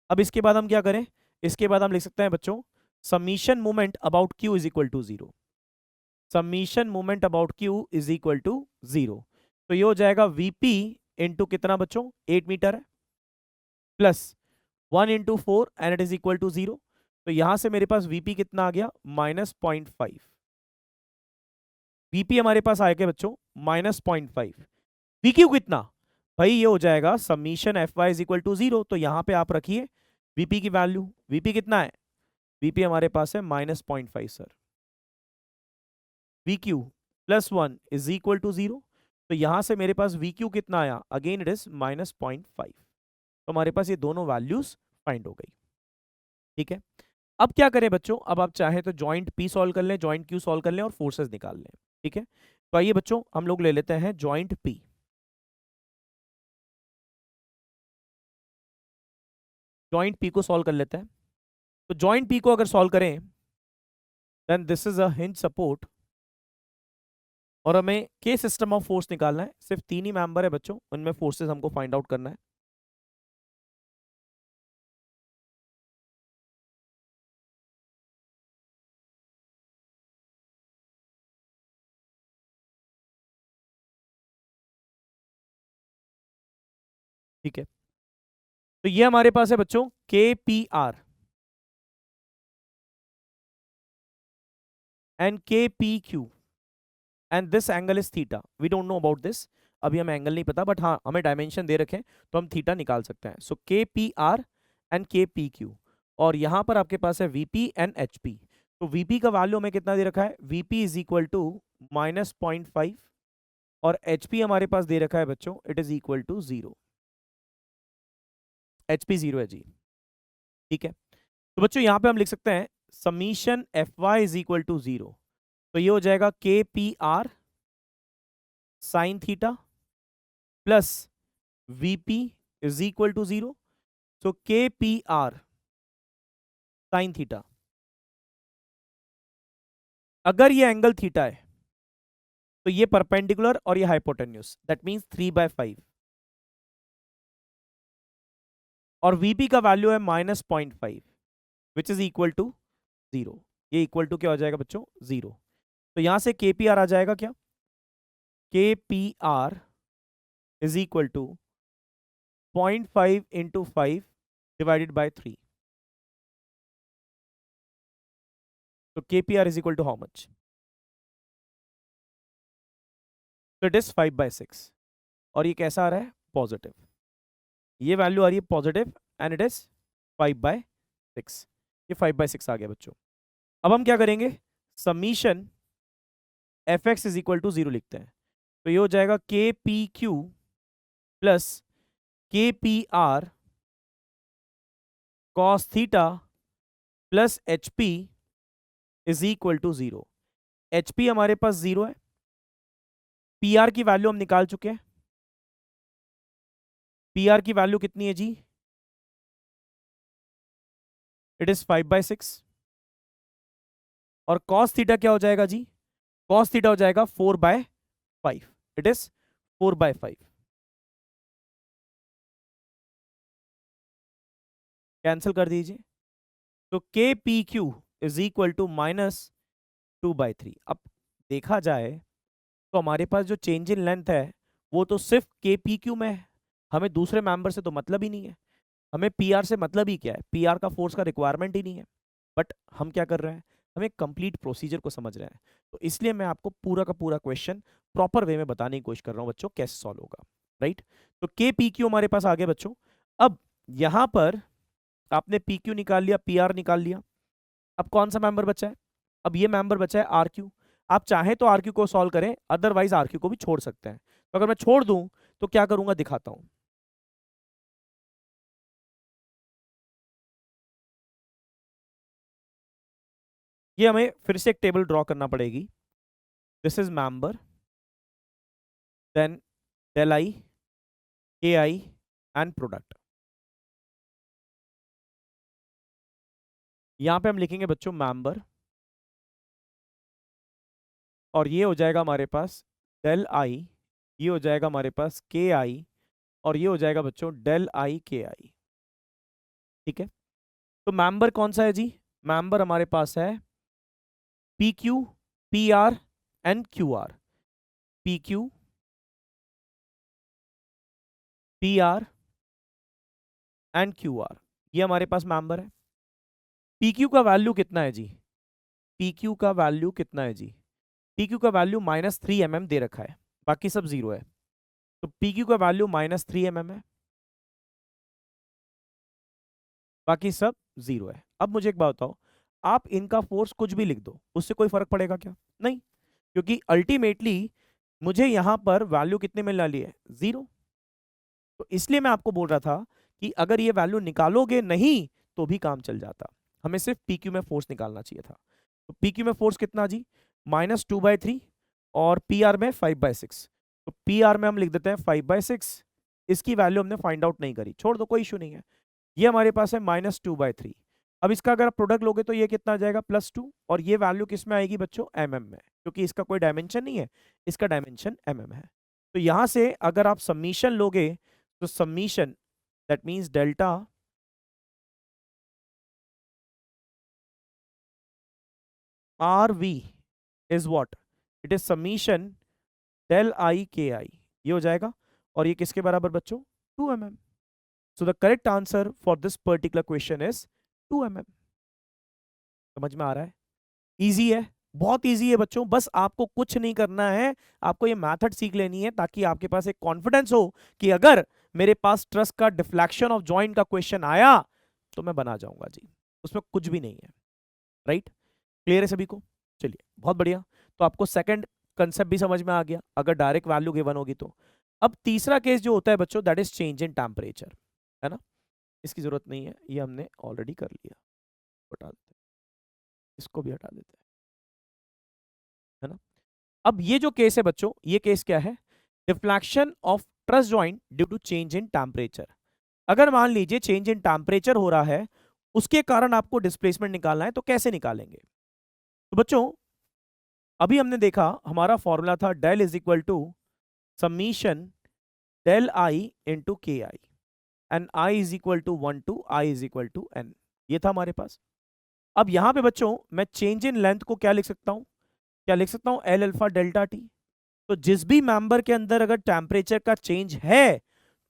अब इसके बाद हम क्या करें, इसके बाद हम लिख सकते हैं बच्चों summation moment about Q is equal to zero. Summation moment about Q is equal to zero, तो ये हो जाएगा वीपी इंटू कितना बच्चों? 8 मीटर है, plus 1 into 4 and it is equal to zero. तो यहां से मेरे पास वीपी कितना आ गया? -0.5। वीपी हमारे पास आएगा बच्चों -0.5। वीक्यू कितना? भाई ये हो जाएगा summation F Y is equal to zero, तो यहां पे आप रखिए वीपी की वैल्यू। वीपी कितना है? वीपी हमारे पास है -0.5 sir. VQ plus one is equal to zero, तो यहां से मेरे पास वीक्यू कितना आया? Again it is -0.5। तो हमारे पास ये दोनों वैल्यूज फाइंड हो गई। ठीक है, अब क्या करें बच्चों, अब आप चाहें तो जॉइंट पी सॉल्व कर लें, जॉइंट क्यू सॉल्व कर लें और फोर्सेस निकाल लें। ठीक है, तो आइए बच्चों हम लोग ले लेते हैं जॉइंट पी। जॉइंट पी को सॉल्व कर लेते हैं। तो जॉइंट पी को अगर सॉल्व करें then this is a hinge support, और हमें के सिस्टम ऑफ फोर्स निकालना है। सिर्फ 3 ही मेंबर है बच्चों, उनमें फोर्सेस हमको फाइंड आउट करना है। ठीक है, तो ये हमारे पास है बच्चों K P R and K P Q and this angle is theta. We don't know about this, अभी हमें एंगल नहीं पता, बट हाँ हमें डायमेंशन दे रखे हैं तो हम थीटा निकाल सकते हैं। सो K P R and K P Q, और यहां पर आपके पास है वीपी एंड एच पी। तो वीपी का वैल्यू हमें कितना दे रखा है? वीपी इज इक्वल टू -0.5, और एच पी हमारे पास दे रखा है बच्चों it is equal to zero. H P zero है जी। ठीक है, तो बच्चों यहां पे हम लिख सकते हैं summation F Y is equal to zero, तो ये हो जाएगा K P R sine theta plus VP is equal to zero. So K P R sine theta, अगर ये एंगल थीटा है तो ये परपेंडिकुलर और ये हाइपोटेन्यूस, दैट मींस 3/5, और वीपी का वैल्यू है -0.5 which is equal to zero. ये इक्वल टू क्या हो जाएगा बच्चों? जीरो। तो यहां से के पी आर आ जाएगा क्या? K P R is equal to 0.5 into 5 divided by 3। तो K P R is equal to how much? तो इट इज 5/6, और ये कैसा आ रहा है? पॉजिटिव। ये वैल्यू आ रही है पॉजिटिव एंड इट इज 5/6। ये 5/6 आ गया बच्चों। अब हम क्या करेंगे, summation F X is equal to zero लिखते हैं। तो ये हो जाएगा K P Q plus K P R cos theta plus H P is equal to zero. H P हमारे पास जीरो है, पी आर की वैल्यू हम निकाल चुके हैं। पी आर की वैल्यू कितनी है जी? इट इज 5/6, और कॉस थीटा क्या हो जाएगा जी? कॉस थीटा हो जाएगा 4/5। It is 4/5। कैंसिल कर दीजिए। तो K P Q is equal to 2/3। अब देखा जाए तो हमारे पास जो चेंज इन लेंथ है वो तो सिर्फ के पी क्यू में है, हमें दूसरे मेंबर से तो मतलब ही नहीं है, हमें पी आर से मतलब ही क्या है, पी आर का फोर्स का रिक्वायरमेंट ही नहीं है। बट हम क्या कर रहे हैं, हम एक कंप्लीट प्रोसीजर को समझ रहे हैं, तो इसलिए मैं आपको पूरा का पूरा क्वेश्चन प्रॉपर वे में बताने की कोशिश कर रहा हूँ बच्चों कैसे सॉल्व होगा। राइट, तो के पी क्यू हमारे पास आ गया बच्चों। अब यहां पर आपने पी क्यू निकाल लिया, पी आर निकाल लिया, अब कौन सा मेंबर बचा है, अब ये मेंबर बचा है आर क्यू। आप चाहें तो आर क्यू को सॉल्व करें, अदरवाइज आर क्यू को भी छोड़ सकते हैं। तो अगर मैं छोड़ दूं तो क्या करूंगा दिखाता हूं। ये हमें फिर से एक टेबल ड्रॉ करना पड़ेगी। This is member, then del I, K I and product. यहां पे हम लिखेंगे बच्चों मेंबर, और ये हो जाएगा हमारे पास डेल आई, ये हो जाएगा हमारे पास के आई, और ये हो जाएगा बच्चों डेल आई के आई। ठीक है, तो मेंबर कौन सा है जी, मेंबर हमारे पास है P Q, P R and Q R. P Q, P R and Q R, ये हमारे पास मेंबर है। पी क्यू का वैल्यू कितना है जी, पी क्यू का वैल्यू कितना है जी, पी क्यू का वैल्यू -3 mm दे रखा है, बाकी सब जीरो है, तो पी क्यू का वैल्यू -3 mm है, बाकी सब जीरो है। अब मुझे एक बात बताओ, आप इनका फोर्स कुछ भी लिख दो, उससे कोई फर्क पड़ेगा क्या, नहीं, क्योंकि अल्टीमेटली मुझे यहां पर वैल्यू कितने मिलने वाली है, जीरो। तो इसलिए मैं आपको बोल रहा था कि अगर ये वैल्यू निकालोगे नहीं तो भी काम चल जाता, हमें सिर्फ पीक्यू में फोर्स निकालना चाहिए था। तो पीक्यू में फोर्स कितना जी, -2/3, और पी आर में 5/6। तो पी आर में हम लिख देते हैं 5/6, इसकी वैल्यू हमने फाइंड आउट नहीं करी, छोड़ दो, कोई इशू नहीं है। ये हमारे पास है -2/3। अब इसका अगर आप प्रोडक्ट लोगे तो ये कितना आ जाएगा, +2, और ये वैल्यू किस में आएगी बच्चों, mm में, क्योंकि इसका कोई डायमेंशन नहीं है, इसका डायमेंशन mm है। तो यहां से अगर आप समीशन लोगे तो summation, that means delta RV is what, it is summation del I K I, ये हो जाएगा, और ये किसके बराबर बच्चों, 2 mm। so the correct answer for this particular question is 2 mm। समझ में आ रहा है, इजी है, बहुत इजी है बच्चों, बस आपको कुछ नहीं करना है, आपको ये मेथड सीख लेनी है ताकि आपके पास एक कॉन्फिडेंस हो कि अगर मेरे पास ट्रस का डिफ्लेक्शन ऑफ जॉइंट का क्वेश्चन आया तो मैं बना जाऊंगा जी, उसमें कुछ भी नहीं है। राइट, क्लियर है सभी को, चलिए बहुत बढ़िया। तो आपको सेकंड कंसेप्ट भी समझ में आ गया अगर डायरेक्ट वैल्यू गिवन होगी तो। अब तीसरा केस जो होता है बच्चों, that is change in temperature, है ना, इसकी जरूरत नहीं है, ये हमने ऑलरेडी कर लिया, हटा देते हैं, इसको भी हटा देते हैं, है ना। अब ये जो केस है बच्चों, ये केस क्या है, deflection of truss joint due to change in temperature. अगर मान लीजिए चेंज इन टेम्परेचर हो रहा है, उसके कारण आपको डिस्प्लेसमेंट निकालना है, तो कैसे निकालेंगे। तो बच्चों अभी हमने देखा हमारा फॉर्मूला था del is equal to summation del I into K I, and I is equal to 1 to I is equal to N, ये था हमारे पास। अब यहां पे बच्चों मैं चेंज इन लेंथ को क्या लिख सकता हूं, क्या लिख सकता हूं, एल अल्फा डेल्टा टी। तो जिस भी मेंबर के अंदर अगर टेम्परेचर का चेंज है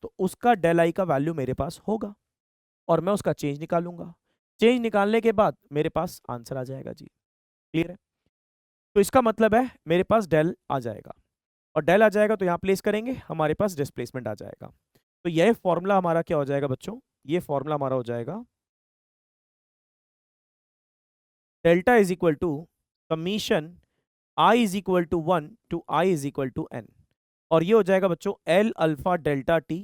तो उसका डेल आई का वैल्यू मेरे पास होगा, और मैं उसका चेंज निकालूंगा, चेंज निकालने के बाद मेरे पास आंसर आ जाएगा जी। क्लियर है, तो इसका मतलब है मेरे पास डेल आ जाएगा, और डेल आ जाएगा तो यहां प्लेस करेंगे, हमारे पास डिस्प्लेसमेंट आ जाएगा। तो यह फॉर्मूला हमारा क्या हो जाएगा बच्चों, ये फॉर्मूला हमारा हो जाएगा delta is equal to summation I is equal to 1 to I is equal to N, और ये हो जाएगा बच्चों L alpha delta T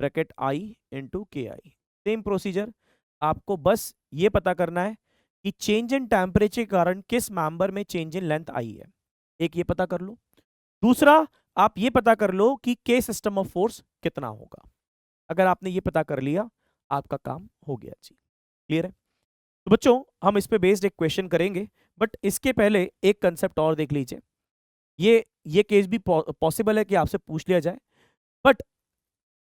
bracket I into K I. Same procedure, आपको बस ये पता करना है कि चेंज इन टेम्परेचर के कारण किस मेंबर में चेंज इन लेंथ आई है, एक ये पता कर लो, दूसरा आप ये पता कर लो कि के सिस्टम ऑफ फोर्स कितना होगा। अगर आपने ये पता कर लिया आपका काम हो गया जी। क्लियर है, तो बच्चों हम इस पे बेस्ड एक क्वेश्चन करेंगे, बट इसके पहले एक कंसेप्ट और देख लीजिए। ये केस भी पॉसिबल है कि आपसे पूछ लिया जाए, बट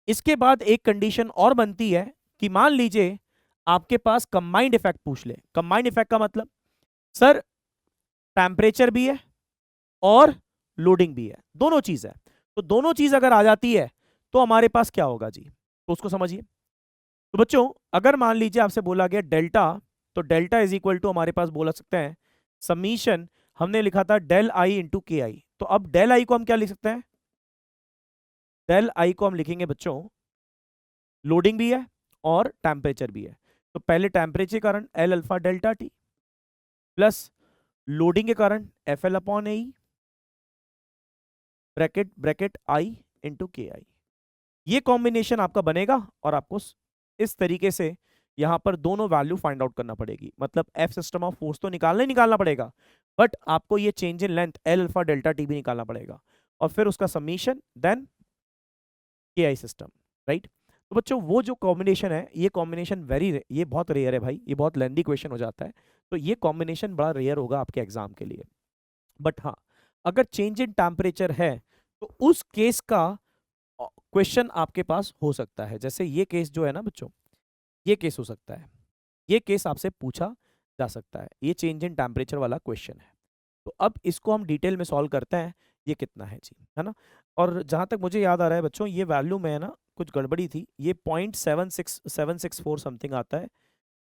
इसके बाद एक कंडीशन और बनती है कि मान लीजिए आपके पास कंबाइंड इफेक्ट पूछ ले। कंबाइंड इफेक्ट का मतलब, सर टेम्परेचर भी है और लोडिंग भी है, दोनों चीज है। तो दोनों चीज अगर आ जाती है तो हमारे पास क्या होगा जी, तो उसको समझिए। तो बच्चों अगर मान लीजिए आपसे बोला गया डेल्टा, तो डेल्टा इज इक्वल टू हमारे पास बोला सकते हैं समीशन, हमने लिखा था डेल आई इंटू के आई। तो अब डेल आई को हम क्या लिख सकते हैं, डेल आई को हम लिखेंगे बच्चों लोडिंग भी है और टेम्परेचर भी है। तो पहले टेम्परेचर के कारण L alpha delta T plus loading के कारण F L upon A bracket bracket I into K आई। ये कॉम्बिनेशन आपका बनेगा और आपको इस तरीके से यहां पर दोनों वैल्यू फाइंड आउट करना पड़ेगी। मतलब एफ सिस्टम ऑफ फोर्स तो निकालना ही निकालना पड़ेगा, बट आपको ये change in length L alpha delta T भी निकालना पड़ेगा, और फिर उसका समीशन देन के आई सिस्टम, राइट। तो बच्चों वो जो कॉम्बिनेशन है, ये कॉम्बिनेशन ये बहुत रेयर है भाई, ये बहुत लेंदी क्वेश्चन हो जाता है, तो ये कॉम्बिनेशन बड़ा रेयर होगा आपके एग्जाम के लिए। बट हाँ, अगर चेंज इन टेम्परेचर है तो उस केस का क्वेश्चन आपके पास हो सकता है। जैसे ये केस जो है ना बच्चों, ये केस हो सकता है, ये केस आपसे पूछा जा सकता है, ये चेंज इन टेम्परेचर वाला क्वेश्चन है। तो अब इसको हम डिटेल में सॉल्व करते हैं, ये कितना है जी, है ना। और जहां तक मुझे याद आ रहा है बच्चों, ये वैल्यू में है ना कुछ गड़बड़ी थी, ये 0.76764 समथिंग आता है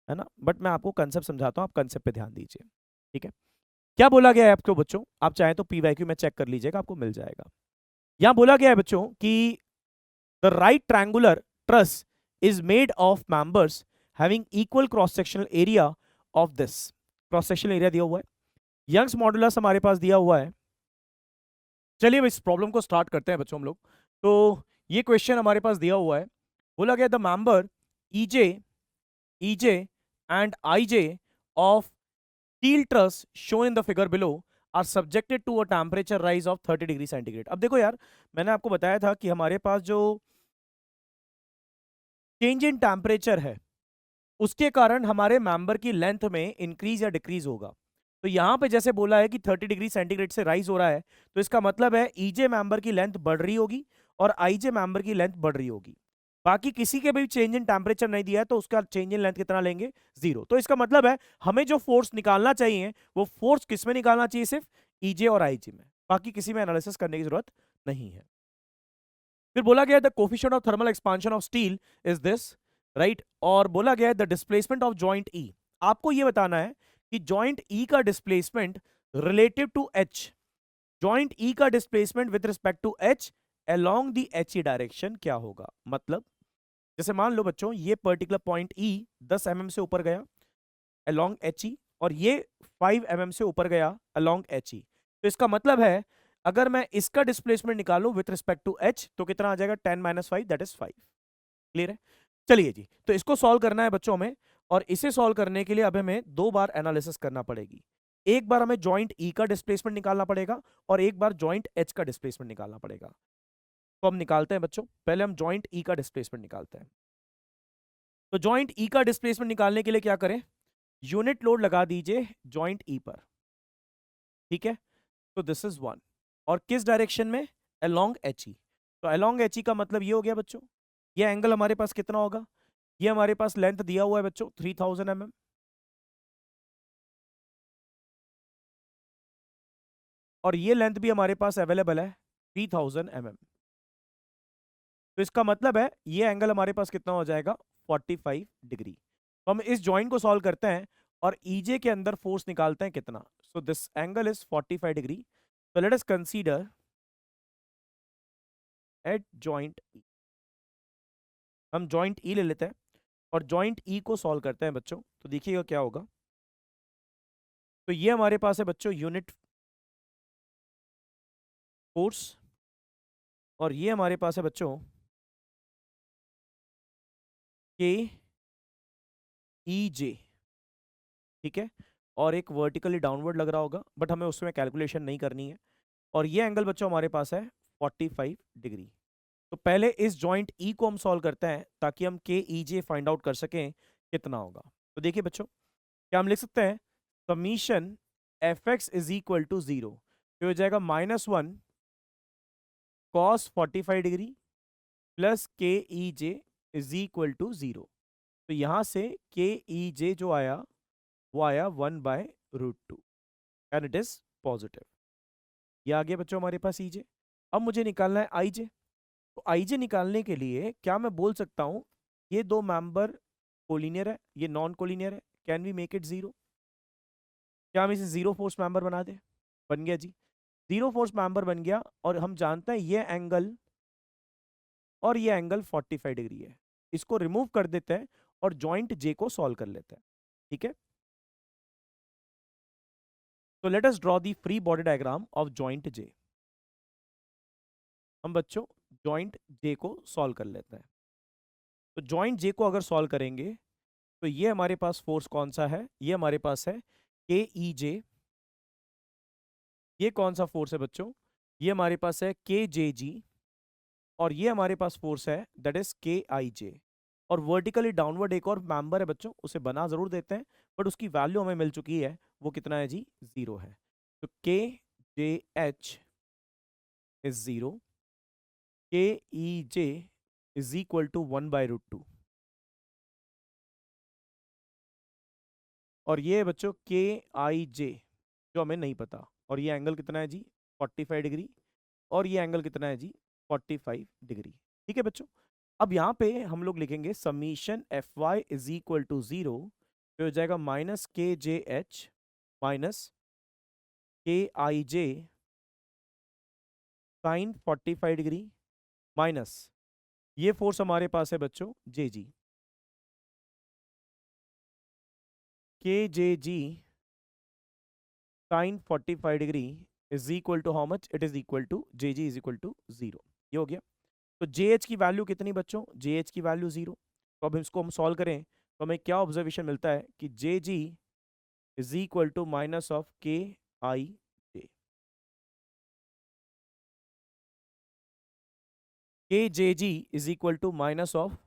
ना। बट मैं आपको कंसेप्ट समझाता हूँ, आप कंसेप्ट पे ध्यान दीजिए, ठीक है। क्या बोला गया है आपको बच्चों, आप चाहें तो पीवाईक्यू में चेक कर लीजिएगा, आपको मिल जाएगा। यहां बोला गया है बच्चों कि the right triangular truss is made of members having equal cross sectional area of this, cross sectional area दिया हुआ है, यंग्स मॉडुलस हमारे पास दिया हुआ है। चलिए इस प्रॉब्लम को स्टार्ट करते हैं बच्चों हम लोग। तो ये क्वेश्चन हमारे पास दिया हुआ है, बोला गया the member EJ and IJ of steel truss shown in the figure below are subjected to a temperature rise of 30 degree centigrade. अब देखो यार, मैंने आपको बताया था कि हमारे पास जो चेंज इन टेम्परेचर है उसके कारण हमारे मेंबर की लेंथ में इंक्रीज या डिक्रीज होगा। तो यहां पे जैसे बोला है कि 30 डिग्री सेंटीग्रेड से राइज हो रहा है, तो इसका मतलब है ईजे मेंबर की लेंथ बढ़ रही होगी और आईजे मेंबर की लेंथ बढ़ रही होगी। बाकी किसी के भी चेंज इन टेम्परेचर नहीं दिया है तो उसका चेंज इन लेंथ कितना लेंगे, 0। तो इसका मतलब है हमें जो फोर्स निकालना चाहिए वो फोर्स किसमें निकालना चाहिए, सिर्फ ईजे और आईजे में, बाकी किसी में एनालिसिस करने की जरूरत नहीं है। फिर बोला गया the coefficient of thermal expansion of steel is this, right. और बोला गया है the displacement of joint E, आपको ये बताना है कि जॉइंट ई का displacement relative to H, joint E का displacement with respect to H along the H E direction क्या होगा। मतलब जैसे मान लो बच्चों ये पर्टिकुलर पॉइंट ई 10 mm से ऊपर गया अलोंग एच ई, और ये 5 mm से ऊपर गया अलोंग एच ई, तो इसका मतलब है अगर मैं इसका डिस्प्लेसमेंट निकालूं विथ रिस्पेक्ट टू एच तो कितना आ जाएगा, 10 - 5 दैट इज 5। क्लियर है। चलिए जी, तो इसको सॉल्व करना है बच्चों में, और इसे सॉल्व करने के लिए अब हमें 2 बार एनालिसिस करना पड़ेगी। एक बार हमें जॉइंट ई का डिस्प्लेसमेंट निकालना पड़ेगा और एक बार जॉइंट एच का डिस्प्लेसमेंट निकालना पड़ेगा। तो हम निकालते हैं बच्चों, पहले हम जॉइंट ई का डिस्प्लेसमेंट निकालते हैं। तो जॉइंट ई का डिस्प्लेसमेंट निकालने के लिए क्या करें, यूनिट लोड लगा दीजिए जॉइंट ई पर, ठीक है। तो दिस इज 1, और किस डायरेक्शन में, अलोंग एच ई। तो अलोंग एच ई का मतलब ये हो गया बच्चों, ये एंगल हमारे पास कितना होगा, ये हमारे पास लेंथ दिया हुआ है बच्चों 3000 mm, और ये लेंथ भी हमारे पास अवेलेबल है 3000 mm। तो इसका मतलब है ये एंगल हमारे पास कितना हो जाएगा, 45 डिग्री। तो हम इस जॉइंट को सॉल्व करते हैं और ईजे के अंदर फोर्स निकालते हैं कितना। So this angle is 45 degree. तो let us consider at joint E, हम जॉइंट ई ले लेते हैं और जॉइंट ई को सॉल्व करते हैं बच्चों। तो देखिएगा क्या होगा। तो ये हमारे पास है बच्चों यूनिट फोर्स, और ये हमारे पास है बच्चों के ई जे, ठीक है। और एक वर्टिकली डाउनवर्ड लग रहा होगा, बट हमें उसमें कैलकुलेशन नहीं करनी है। और ये एंगल बच्चों हमारे पास है 45 डिग्री। तो पहले इस जॉइंट ई को हम सॉल्व करते हैं ताकि हम के ई जे फाइंड आउट कर सकें कितना होगा। तो देखिए बच्चों, क्या हम लिख सकते हैं, summation F X is equal to 0, तो हो जाएगा -1 कॉस 45 डिग्री प्लस के ई जे इज इक्वल टू 0। तो यहां से के ई जे जो आया वो आया 1/√2 एंड इट इज पॉजिटिव। ये आ गया बच्चों हमारे पास ईजे। अब मुझे निकालना है आईजे। तो आईजे निकालने के लिए क्या मैं बोल सकता हूं ये दो मेंबर कोलिनियर है, ये नॉन कोलिनियर है, can we make it zero? क्या हम इसे जीरो फोर्स मेंबर बना दें? बन गया जी, जीरो फोर्स मेंबर बन गया। और हम जानते हैं ये एंगल और ये एंगल 45 डिग्री है। इसको रिमूव कर देते हैं और जॉइंट जे को सॉल्व कर लेते हैं। ठीक है, तो let us draw the free body diagram of joint J. हम बच्चों जॉइंट जे को सॉल्व कर लेते हैं। तो जॉइंट जे को अगर सॉल्व करेंगे तो ये हमारे पास फोर्स कौन सा है? ये हमारे पास है के ई जे। ये कौन सा फोर्स है बच्चों? ये हमारे पास है के जे जी। और ये हमारे पास फोर्स है दैट इज के आई जे। और वर्टिकली डाउनवर्ड एक और मेंबर है बच्चों, उसे बना जरूर देते हैं बट उसकी वैल्यू हमें मिल चुकी है। वो कितना है जी? जीरो है। तो के जे एच इज जीरो, के ई जे इज इक्वल टू 1/√2। और ये है बच्चों के आई जे जो हमें नहीं पता। और ये एंगल कितना है जी? 45 डिग्री। और ये एंगल कितना है जी? 45 डिग्री। ठीक है बच्चों, अब यहाँ पे हम लोग लिखेंगे summation F Y is equal to zero. तो हो जाएगा minus K J H minus K I J sine 45 degree minus ये फोर्स हमारे पास है बच्चों J G. K J G sine 45 degree is equal to how much? It is equal to J G is equal to zero. ये हो गया। तो जे H की वैल्यू कितनी बच्चों? जे एच की वैल्यू जीरो। तो अब इसको हम सॉल्व करें तो हमें क्या ऑब्जर्वेशन मिलता है कि J G is equal to minus of K I J. K J G is equal to minus of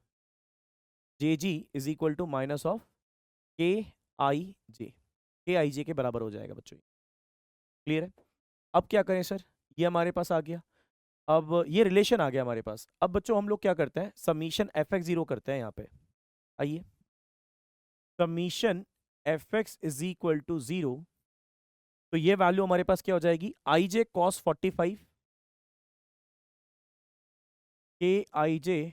J G is equal to minus of K I J. के आई जे के बराबर हो जाएगा बच्चों। Clear है? अब क्या करें सर? ये हमारे पास आ गया। अब ये रिलेशन आ गया हमारे पास। अब बच्चों हम लोग क्या करते हैं? समीशन एफ एक्स जीरो करते हैं यहाँ पे। आइए, summation F X is equal to zero. तो ये वैल्यू हमारे पास क्या हो जाएगी? आई जे कॉस 45, के I J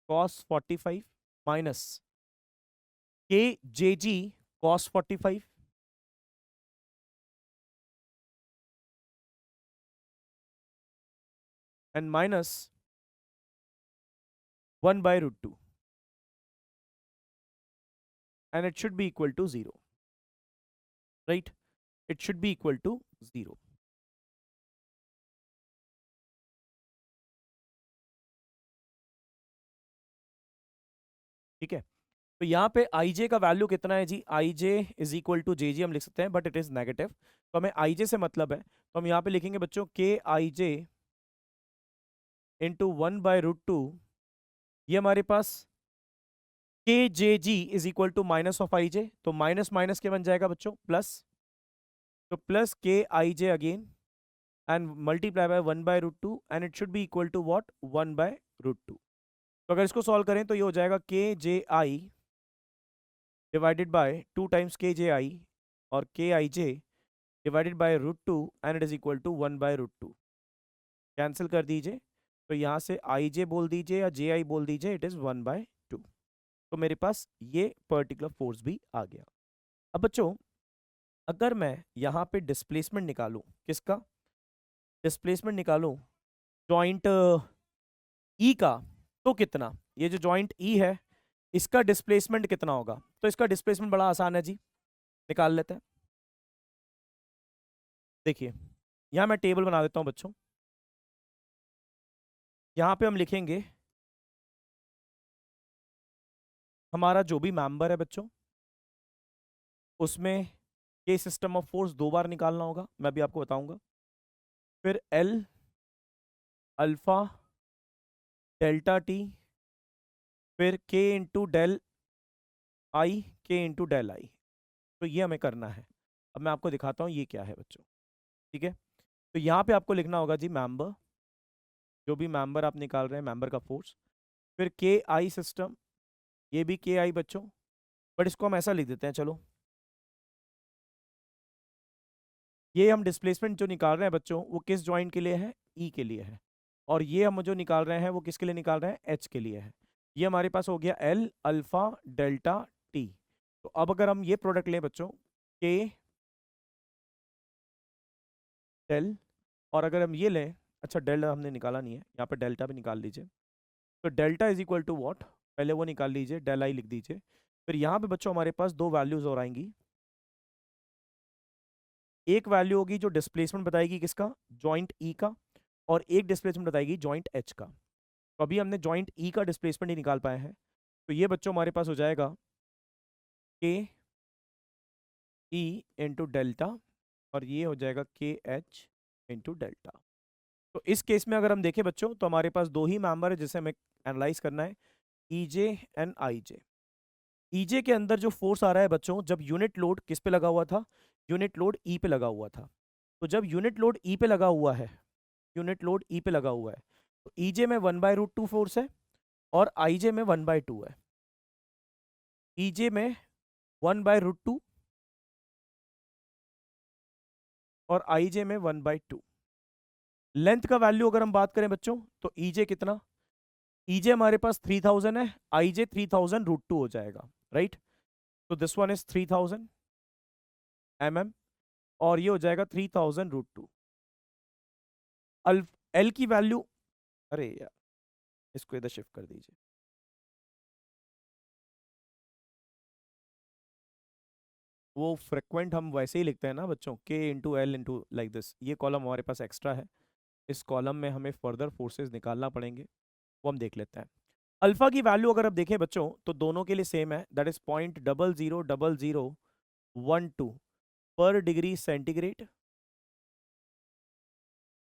cos 45 minus K J G cos 45 and minus 1/√2 and it should be equal to 0, right? It should be equal to 0. ठीक है, तो यहाँ पे आई जे का वैल्यू कितना है जी? आई जे इज इक्वल टू जे जी हम लिख सकते हैं बट इट इज नेगेटिव। तो हमें आई जे से मतलब है, तो हम यहाँ पे लिखेंगे बच्चों के आई जे इंटू 1/√2। ये हमारे पास K J G is equal to minus of I J. तो माइनस माइनस के बन जाएगा बच्चों प्लस। तो plus K I J again and multiply by 1/√2 and it should be equal to what? 1/√2। तो अगर इसको सॉल्व करें तो ये हो जाएगा K J I divided by 2 times K J I और K I J divided by √2 and it is equal to 1/√2। Cancel कर दीजिए, तो यहाँ से आई जे बोल दीजिए या जे आई बोल दीजिए, इट इज 1/2। तो मेरे पास ये पर्टिकुलर फोर्स भी आ गया। अब बच्चों अगर मैं यहाँ पे डिस्प्लेसमेंट निकालूं, किसका डिस्प्लेसमेंट निकालूं? जॉइंट ई का, तो कितना? ये जो जॉइंट ई है इसका डिस्प्लेसमेंट कितना होगा? तो इसका डिस्प्लेसमेंट बड़ा आसान है जी, निकाल लेते हैं। देखिए यहाँ मैं टेबल बना देता हूँ बच्चों। यहाँ पे हम लिखेंगे हमारा जो भी मेंबर है बच्चों, उसमें के सिस्टम ऑफ फोर्स दो बार निकालना होगा, मैं भी आपको बताऊंगा। फिर एल अल्फा डेल्टा टी, फिर के इंटू डेल आई, के इंटू डेल आई। तो ये हमें करना है। अब मैं आपको दिखाता हूँ ये क्या है बच्चों। ठीक है, तो यहाँ पे आपको लिखना होगा जी मेंबर, जो भी मेंबर आप निकाल रहे हैं मेंबर का फोर्स। फिर के आई सिस्टम, ये भी के आई बच्चों, बट इसको हम ऐसा लिख देते हैं चलो, ये हम डिस्प्लेसमेंट जो निकाल रहे हैं बच्चों वो किस जॉइंट के लिए है, ई के लिए है, और ये हम जो निकाल रहे हैं वो किसके लिए निकाल रहे हैं, एच के लिए है। ये हमारे पास हो गया एल अल्फा डेल्टा टी। तो अब अगर हम ये प्रोडक्ट लें बच्चों, के डेल, और अगर हम ये लें, अच्छा डेल्टा हमने निकाला नहीं है, यहाँ पे डेल्टा भी निकाल लीजिए। तो delta is equal to what, पहले वो निकाल लीजिए, डेल आई लिख दीजिए। फिर यहाँ पे बच्चों हमारे पास दो वैल्यूज और आएंगी। एक वैल्यू होगी जो डिस्प्लेसमेंट बताएगी किसका, जॉइंट ई का, और एक डिस्प्लेसमेंट बताएगी जॉइंट एच का। तो अभी हमने जॉइंट ई का डिस्प्लेसमेंट ही निकाल पाए हैं, तो ये बच्चों हमारे पास हो जाएगा के ई इंटू डेल्टा, और ये हो जाएगा के एच इंटू डेल्टा। तो इस केस में अगर हम देखें बच्चों तो हमारे पास दो ही मेंबर है जिसे हमें एनालाइज करना है, ईजे एंड आईजे। ईजे के अंदर जो फोर्स आ रहा है बच्चों, जब यूनिट लोड किस पे लगा हुआ था, यूनिट लोड ई पे लगा हुआ था। तो जब यूनिट लोड ई पे लगा हुआ है, यूनिट लोड ई पे लगा हुआ है, तो ईजे में 1/√2 फोर्स है, और आईजे में 1/2 है। ईजे में 1/√2 और आईजे में 1/2। लेंथ का वैल्यू अगर हम बात करें बच्चों, तो ईजे कितना, ईजे हमारे पास 3000 है, आईजे 3000√2 हो जाएगा, राइट। तो दिस वन इज 3000 mm, और ये हो जाएगा 3000√2। एल की वैल्यू, अरे यार इसको इधर शिफ्ट कर दीजिए, वो फ्रिक्वेंट हम वैसे ही लिखते हैं ना बच्चों, के into L into like this, ये कॉलम हमारे पास एक्स्ट्रा है, इस कॉलम में हमें फर्दर फोर्सेस निकालना पड़ेंगे, वो हम देख लेते हैं। अल्फा की वैल्यू अगर आप देखें बच्चों तो दोनों के लिए सेम है, दैट इज 0.000012 पर degree centigrade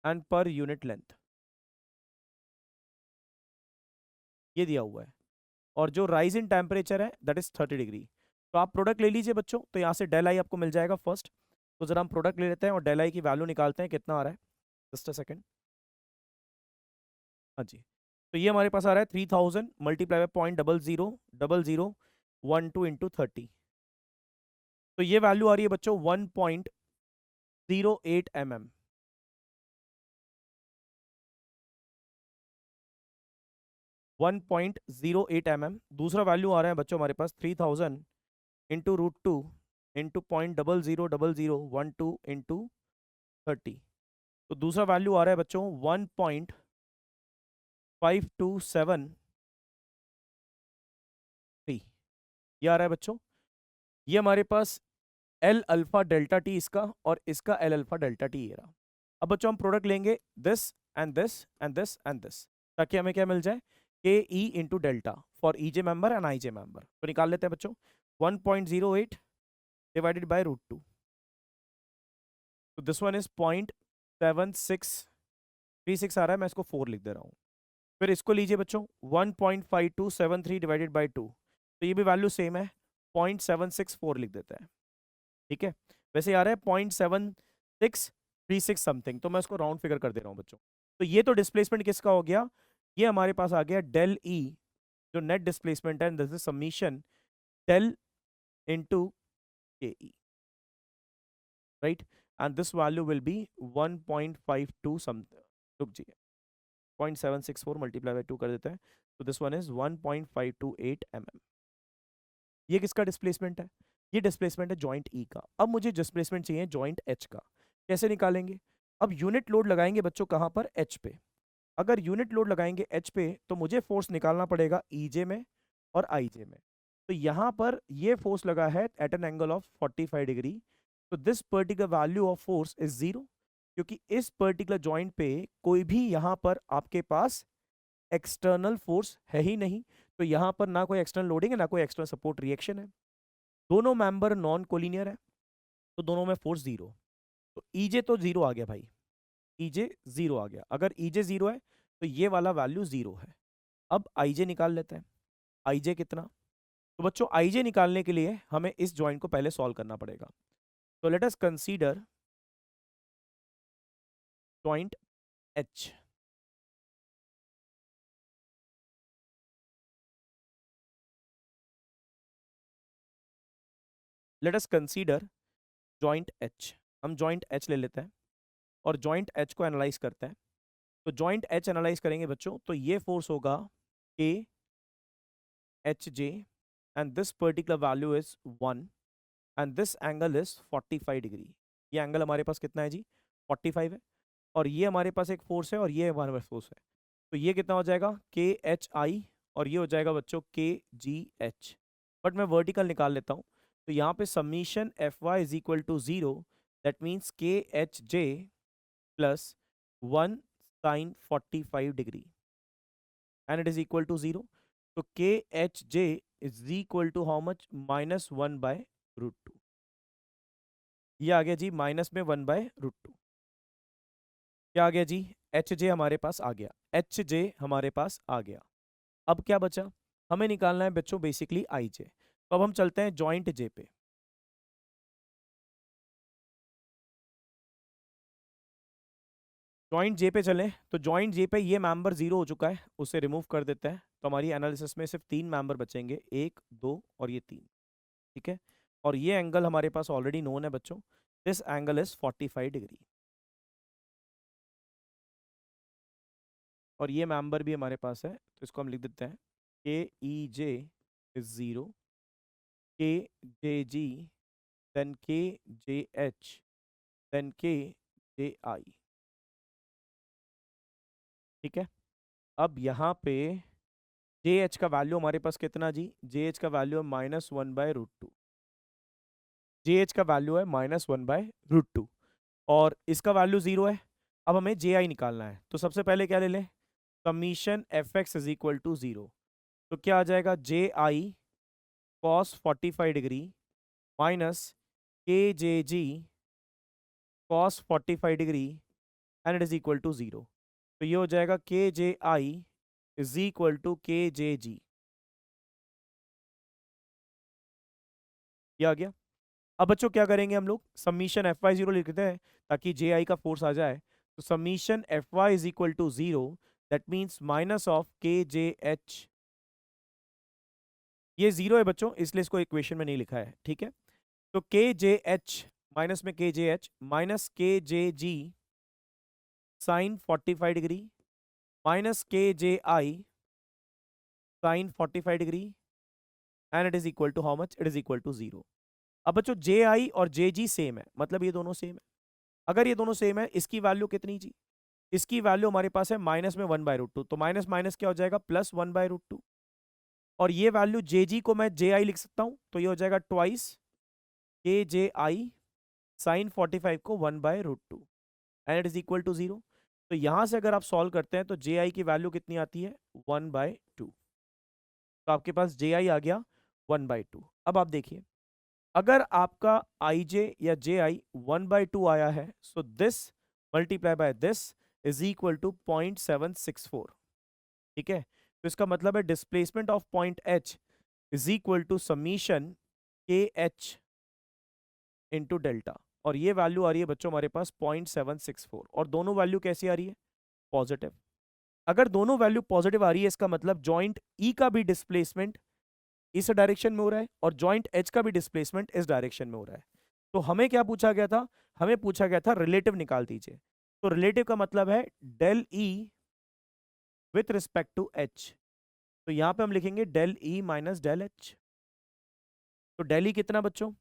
and per unit length, ये दिया हुआ है। और जो राइज इन टेम्परेचर है दैट इज 30 डिग्री। तो आप प्रोडक्ट ले लीजिए बच्चों, तो यहाँ से डेल आई आपको मिल जाएगा फर्स्ट। तो जरा हम प्रोडक्ट ले लेते हैं और डेल आई की वैल्यू निकालते हैं कितना आ रहा है, जस्ट अ सेकेंड। हाँ जी, तो ये हमारे पास आ रहा है 3000 मल्टीप्लाई बाय 0.000012 इंटू 30। तो ये वैल्यू आ रही है बच्चों 1.08 mm। 1.08 mm। दूसरा वैल्यू आ रहा है बच्चों हमारे पास 3000 इंटू √2 इंटू 0.000012 इंटू 30। तो दूसरा वैल्यू आ रहा है बच्चों 1.5273, ये आ रहा है बच्चों। ये हमारे पास एल अल्फा डेल्टा टी इसका, और इसका एल अल्फा डेल्टा टी ये रहा। अब बच्चों हम प्रोडक्ट लेंगे this and this and this and this, ताकि हमें क्या मिल जाए, K E into delta for EJ member and IJ member. तो निकाल लेते हैं बच्चों, 1.08 डिवाइडेड बाय √2, तो दिस वन इज 0.7636 आ रहा है, मैं इसको 4 लिख दे रहा हूँ। फिर इसको लीजिए बच्चों, 1.5273 डिवाइडेड बाई 2, तो ये भी वैल्यू सेम है, 0.764 लिख देते हैं, ठीक है। वैसे आ रहा है 0.7636 समथिंग, तो मैं इसको राउंड फिगर कर दे रहा हूँ बच्चों। तो ये तो डिस्प्लेसमेंट किसका हो गया, ये हमारे पास आ गया डेल ई, जो नेट डिस्प्लेसमेंट है, this is summation del into K E, right. And this value will be 1.52 something, रुक जी, 0.764 मल्टीप्लाई बाय 2 कर देते हैं, तो दिस वन इज 1.528 mm। ये किसका डिस्प्लेसमेंट है, ये डिस्प्लेसमेंट है जॉइंट ई का। अब मुझे डिस्प्लेसमेंट चाहिए जॉइंट एच का, कैसे निकालेंगे। अब यूनिट लोड लगाएंगे बच्चों कहाँ पर, एच पे। अगर यूनिट लोड लगाएंगे एच पे तो मुझे फोर्स निकालना पड़ेगा ईजे में और आईजे में। तो यहाँ पर ये फोर्स लगा है at an angle of 45 degree, तो this particular value of force is 0, क्योंकि इस पर्टिकुलर जॉइंट पे कोई भी यहाँ पर आपके पास एक्सटर्नल फोर्स है ही नहीं। तो यहाँ पर ना कोई एक्सटर्नल लोडिंग है ना कोई एक्सटर्नल सपोर्ट रिएक्शन है, दोनों मेंबर नॉन कोलिनियर है, तो दोनों में फोर्स 0। तो ईजे तो 0 आ गया भाई, ईजे 0 आ गया। अगर ईजे 0 है तो ये वाला वैल्यू 0 है। अब आईजे निकाल लेते हैं, आईजे कितना। तो बच्चों आईजे निकालने के लिए हमें इस जॉइंट को पहले सॉल्व करना पड़ेगा। तो let us consider joint H. Late us consider joint H. हम जॉइंट एच ले लेते हैं और जॉइंट एच को एनालाइज करते हैं। तो जॉइंट एच एनालाइज करेंगे बच्चों, तो ये फोर्स होगा के H J and this particular value is 1 and this angle is 45 degree. ये एंगल हमारे पास कितना है जी? 45 है। और ये हमारे पास एक फोर्स है और ये हमारे पास फोर्स है। तो ये कितना हो जाएगा? के एच आई, और ये हो जाएगा बच्चों के जी एच। बट मैं वर्टिकल निकाल लेता हूँ। तो यहाँ पे summation F Y is equal to 0, that means K H J plus 1 sine 45 degree and it is equal to 0। तो K H J is equal to how much? -1/√2। ये आ गया जी माइनस में 1/√2। क्या आ गया जी? एच जे हमारे पास आ गया, एच जे हमारे पास आ गया। अब क्या बचा? हमें निकालना है बच्चों बेसिकली आई जे। तो अब हम चलते हैं जॉइंट जे पे। जॉइंट जे पे चलें, तो जॉइंट जे पे ये मेंबर 0 हो चुका है, उसे रिमूव कर देते हैं। तो हमारी एनालिसिस में सिर्फ 3 मेंबर बचेंगे, 1 2 और ये 3। ठीक है। और ये एंगल हमारे पास ऑलरेडी नोन है बच्चों, दिस एंगल इज 45 डिग्री। और ये मेंबर भी हमारे पास है, तो इसको हम लिख देते हैं के ई जे इज 0, के जे जी, देन के जे एच, देन के जे आई। ठीक है। अब यहाँ पे जे एच का वैल्यू हमारे पास कितना जी? जे एच का वैल्यू है -1/√2। जे एच का वैल्यू है -1/√2 और इसका वैल्यू 0 है। अब हमें जे आई निकालना है, तो सबसे पहले क्या ले लें? Summation F X is equal to 0। तो क्या आ जाएगा? J I cos 45 degree minus K J G cos 45 degree and it is equal to 0। तो ये हो जाएगा K J I is equal to K J जी। ये आ गया। अब बच्चों क्या करेंगे हम लोग? समीशन एफ वाई 0 लिखते हैं ताकि जे आई का फोर्स आ जाए। तो summation F Y is equal to 0, that means minus of K J H. ये 0 है बच्चों, इसलिए इसको इक्वेशन में नहीं लिखा है। ठीक है। तो के जे एच माइनस में के J H minus K J G sine 45 degree minus K J I sine 45 degree and it is equal to how much? It is equal to 0। अब बच्चों जे आई और जे जी सेम है, मतलब ये दोनों सेम है। अगर ये दोनों सेम है, इसकी वैल्यू कितनी जी? इसकी वैल्यू हमारे पास है माइनस में 1/√2, तो माइनस माइनस क्या हो जाएगा? प्लस 1/√2। और ये वैल्यू जे जी को मैं जे आई लिख सकता हूं, तो ये हो जाएगा ट्वाइस के जे आई साइन 45 को 1/√2 and it is equal to 0। तो यहां से अगर आप सॉल्व करते हैं तो जे आई की वैल्यू कितनी आती है? 1/2। तो आपके पास जे आई आ गया 1/2। अब आप देखिए, अगर आपका आई जे या जे आई 1/2 आया है, so this multiply by this is equal to 0.764। ठीक है। तो इसका मतलब है displacement of point H is equal to summation K H into delta. और ये वैल्यू आ रही है बच्चों हमारे पास 0.764, और दोनों वैल्यू कैसी आ रही है? पॉजिटिव। अगर दोनों वैल्यू पॉजिटिव आ रही है, इसका मतलब जॉइंट ई का भी डिस्प्लेसमेंट इस डायरेक्शन में हो रहा है और जॉइंट एच का भी डिस्प्लेसमेंट इस डायरेक्शन में हो रहा है। तो हमें क्या पूछा गया था? हमें पूछा गया था रिलेटिव निकाल दीजिए। तो रिलेटिव का मतलब है del E with respect to H. तो यहां पे हम लिखेंगे del E minus del H. तो डेल ई कितना बच्चों?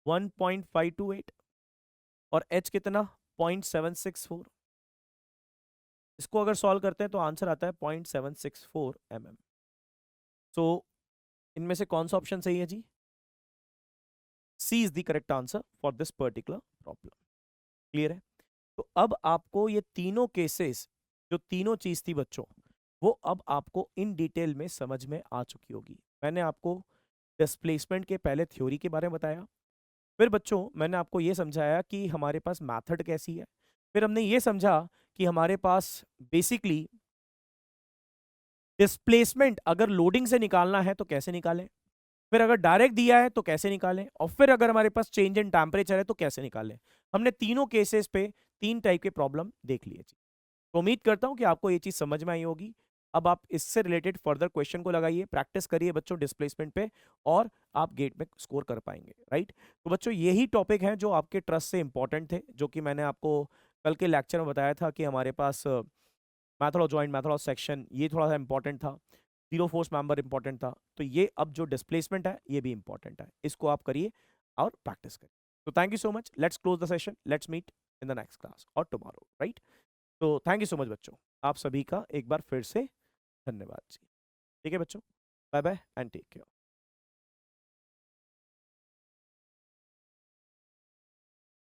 1.528 और एच कितना? 0.764। इसको अगर सॉल्व करते हैं तो आंसर आता है 0.764 mm। सो इनमें से कौन सा ऑप्शन सही है जी? C is the correct answer for this particular problem. Clear है? तो अब आपको ये तीनों केसेस, जो तीनों चीज थी बच्चों, वो अब आपको इन डिटेल में समझ में आ चुकी होगी। मैंने आपको डिस्प्लेसमेंट के पहले थ्योरी के बारे में बताया, फिर बच्चों मैंने आपको ये समझाया कि हमारे पास मेथड कैसी है, फिर हमने ये समझा कि हमारे पास बेसिकली डिस्प्लेसमेंट अगर लोडिंग से निकालना है तो कैसे निकालें, फिर अगर डायरेक्ट दिया है तो कैसे निकालें, और फिर अगर हमारे पास चेंज इन टेम्परेचर है तो कैसे निकालें। हमने तीनों केसेस पे 3 टाइप के प्रॉब्लम देख लिए। तो उम्मीद करता हूं कि आपको ये चीज समझ में आई होगी। अब आप इससे रिलेटेड फर्दर क्वेश्चन को लगाइए, प्रैक्टिस करिए बच्चों डिस्प्लेसमेंट पे, और आप गेट में स्कोर कर पाएंगे, राइट। तो बच्चों यही टॉपिक है जो आपके ट्रस्ट से इंपॉर्टेंट थे, जो कि मैंने आपको कल के लेक्चर में बताया था कि हमारे पास method of joint, method of section, ये थोड़ा सा इंपॉर्टेंट था, जीरो फोर्स मेंबर इंपॉर्टेंट था, तो ये अब जो डिस्प्लेसमेंट है ये भी इंपॉर्टेंट है, इसको आप करिए और प्रैक्टिस करिए। तो thank you so much, let's close the session, let's meet in the next class और टुमारो, राइट। तो थैंक यू सो मच बच्चों, आप सभी का एक बार फिर से धन्यवाद जी। ठीक है बच्चों, bye bye and take care.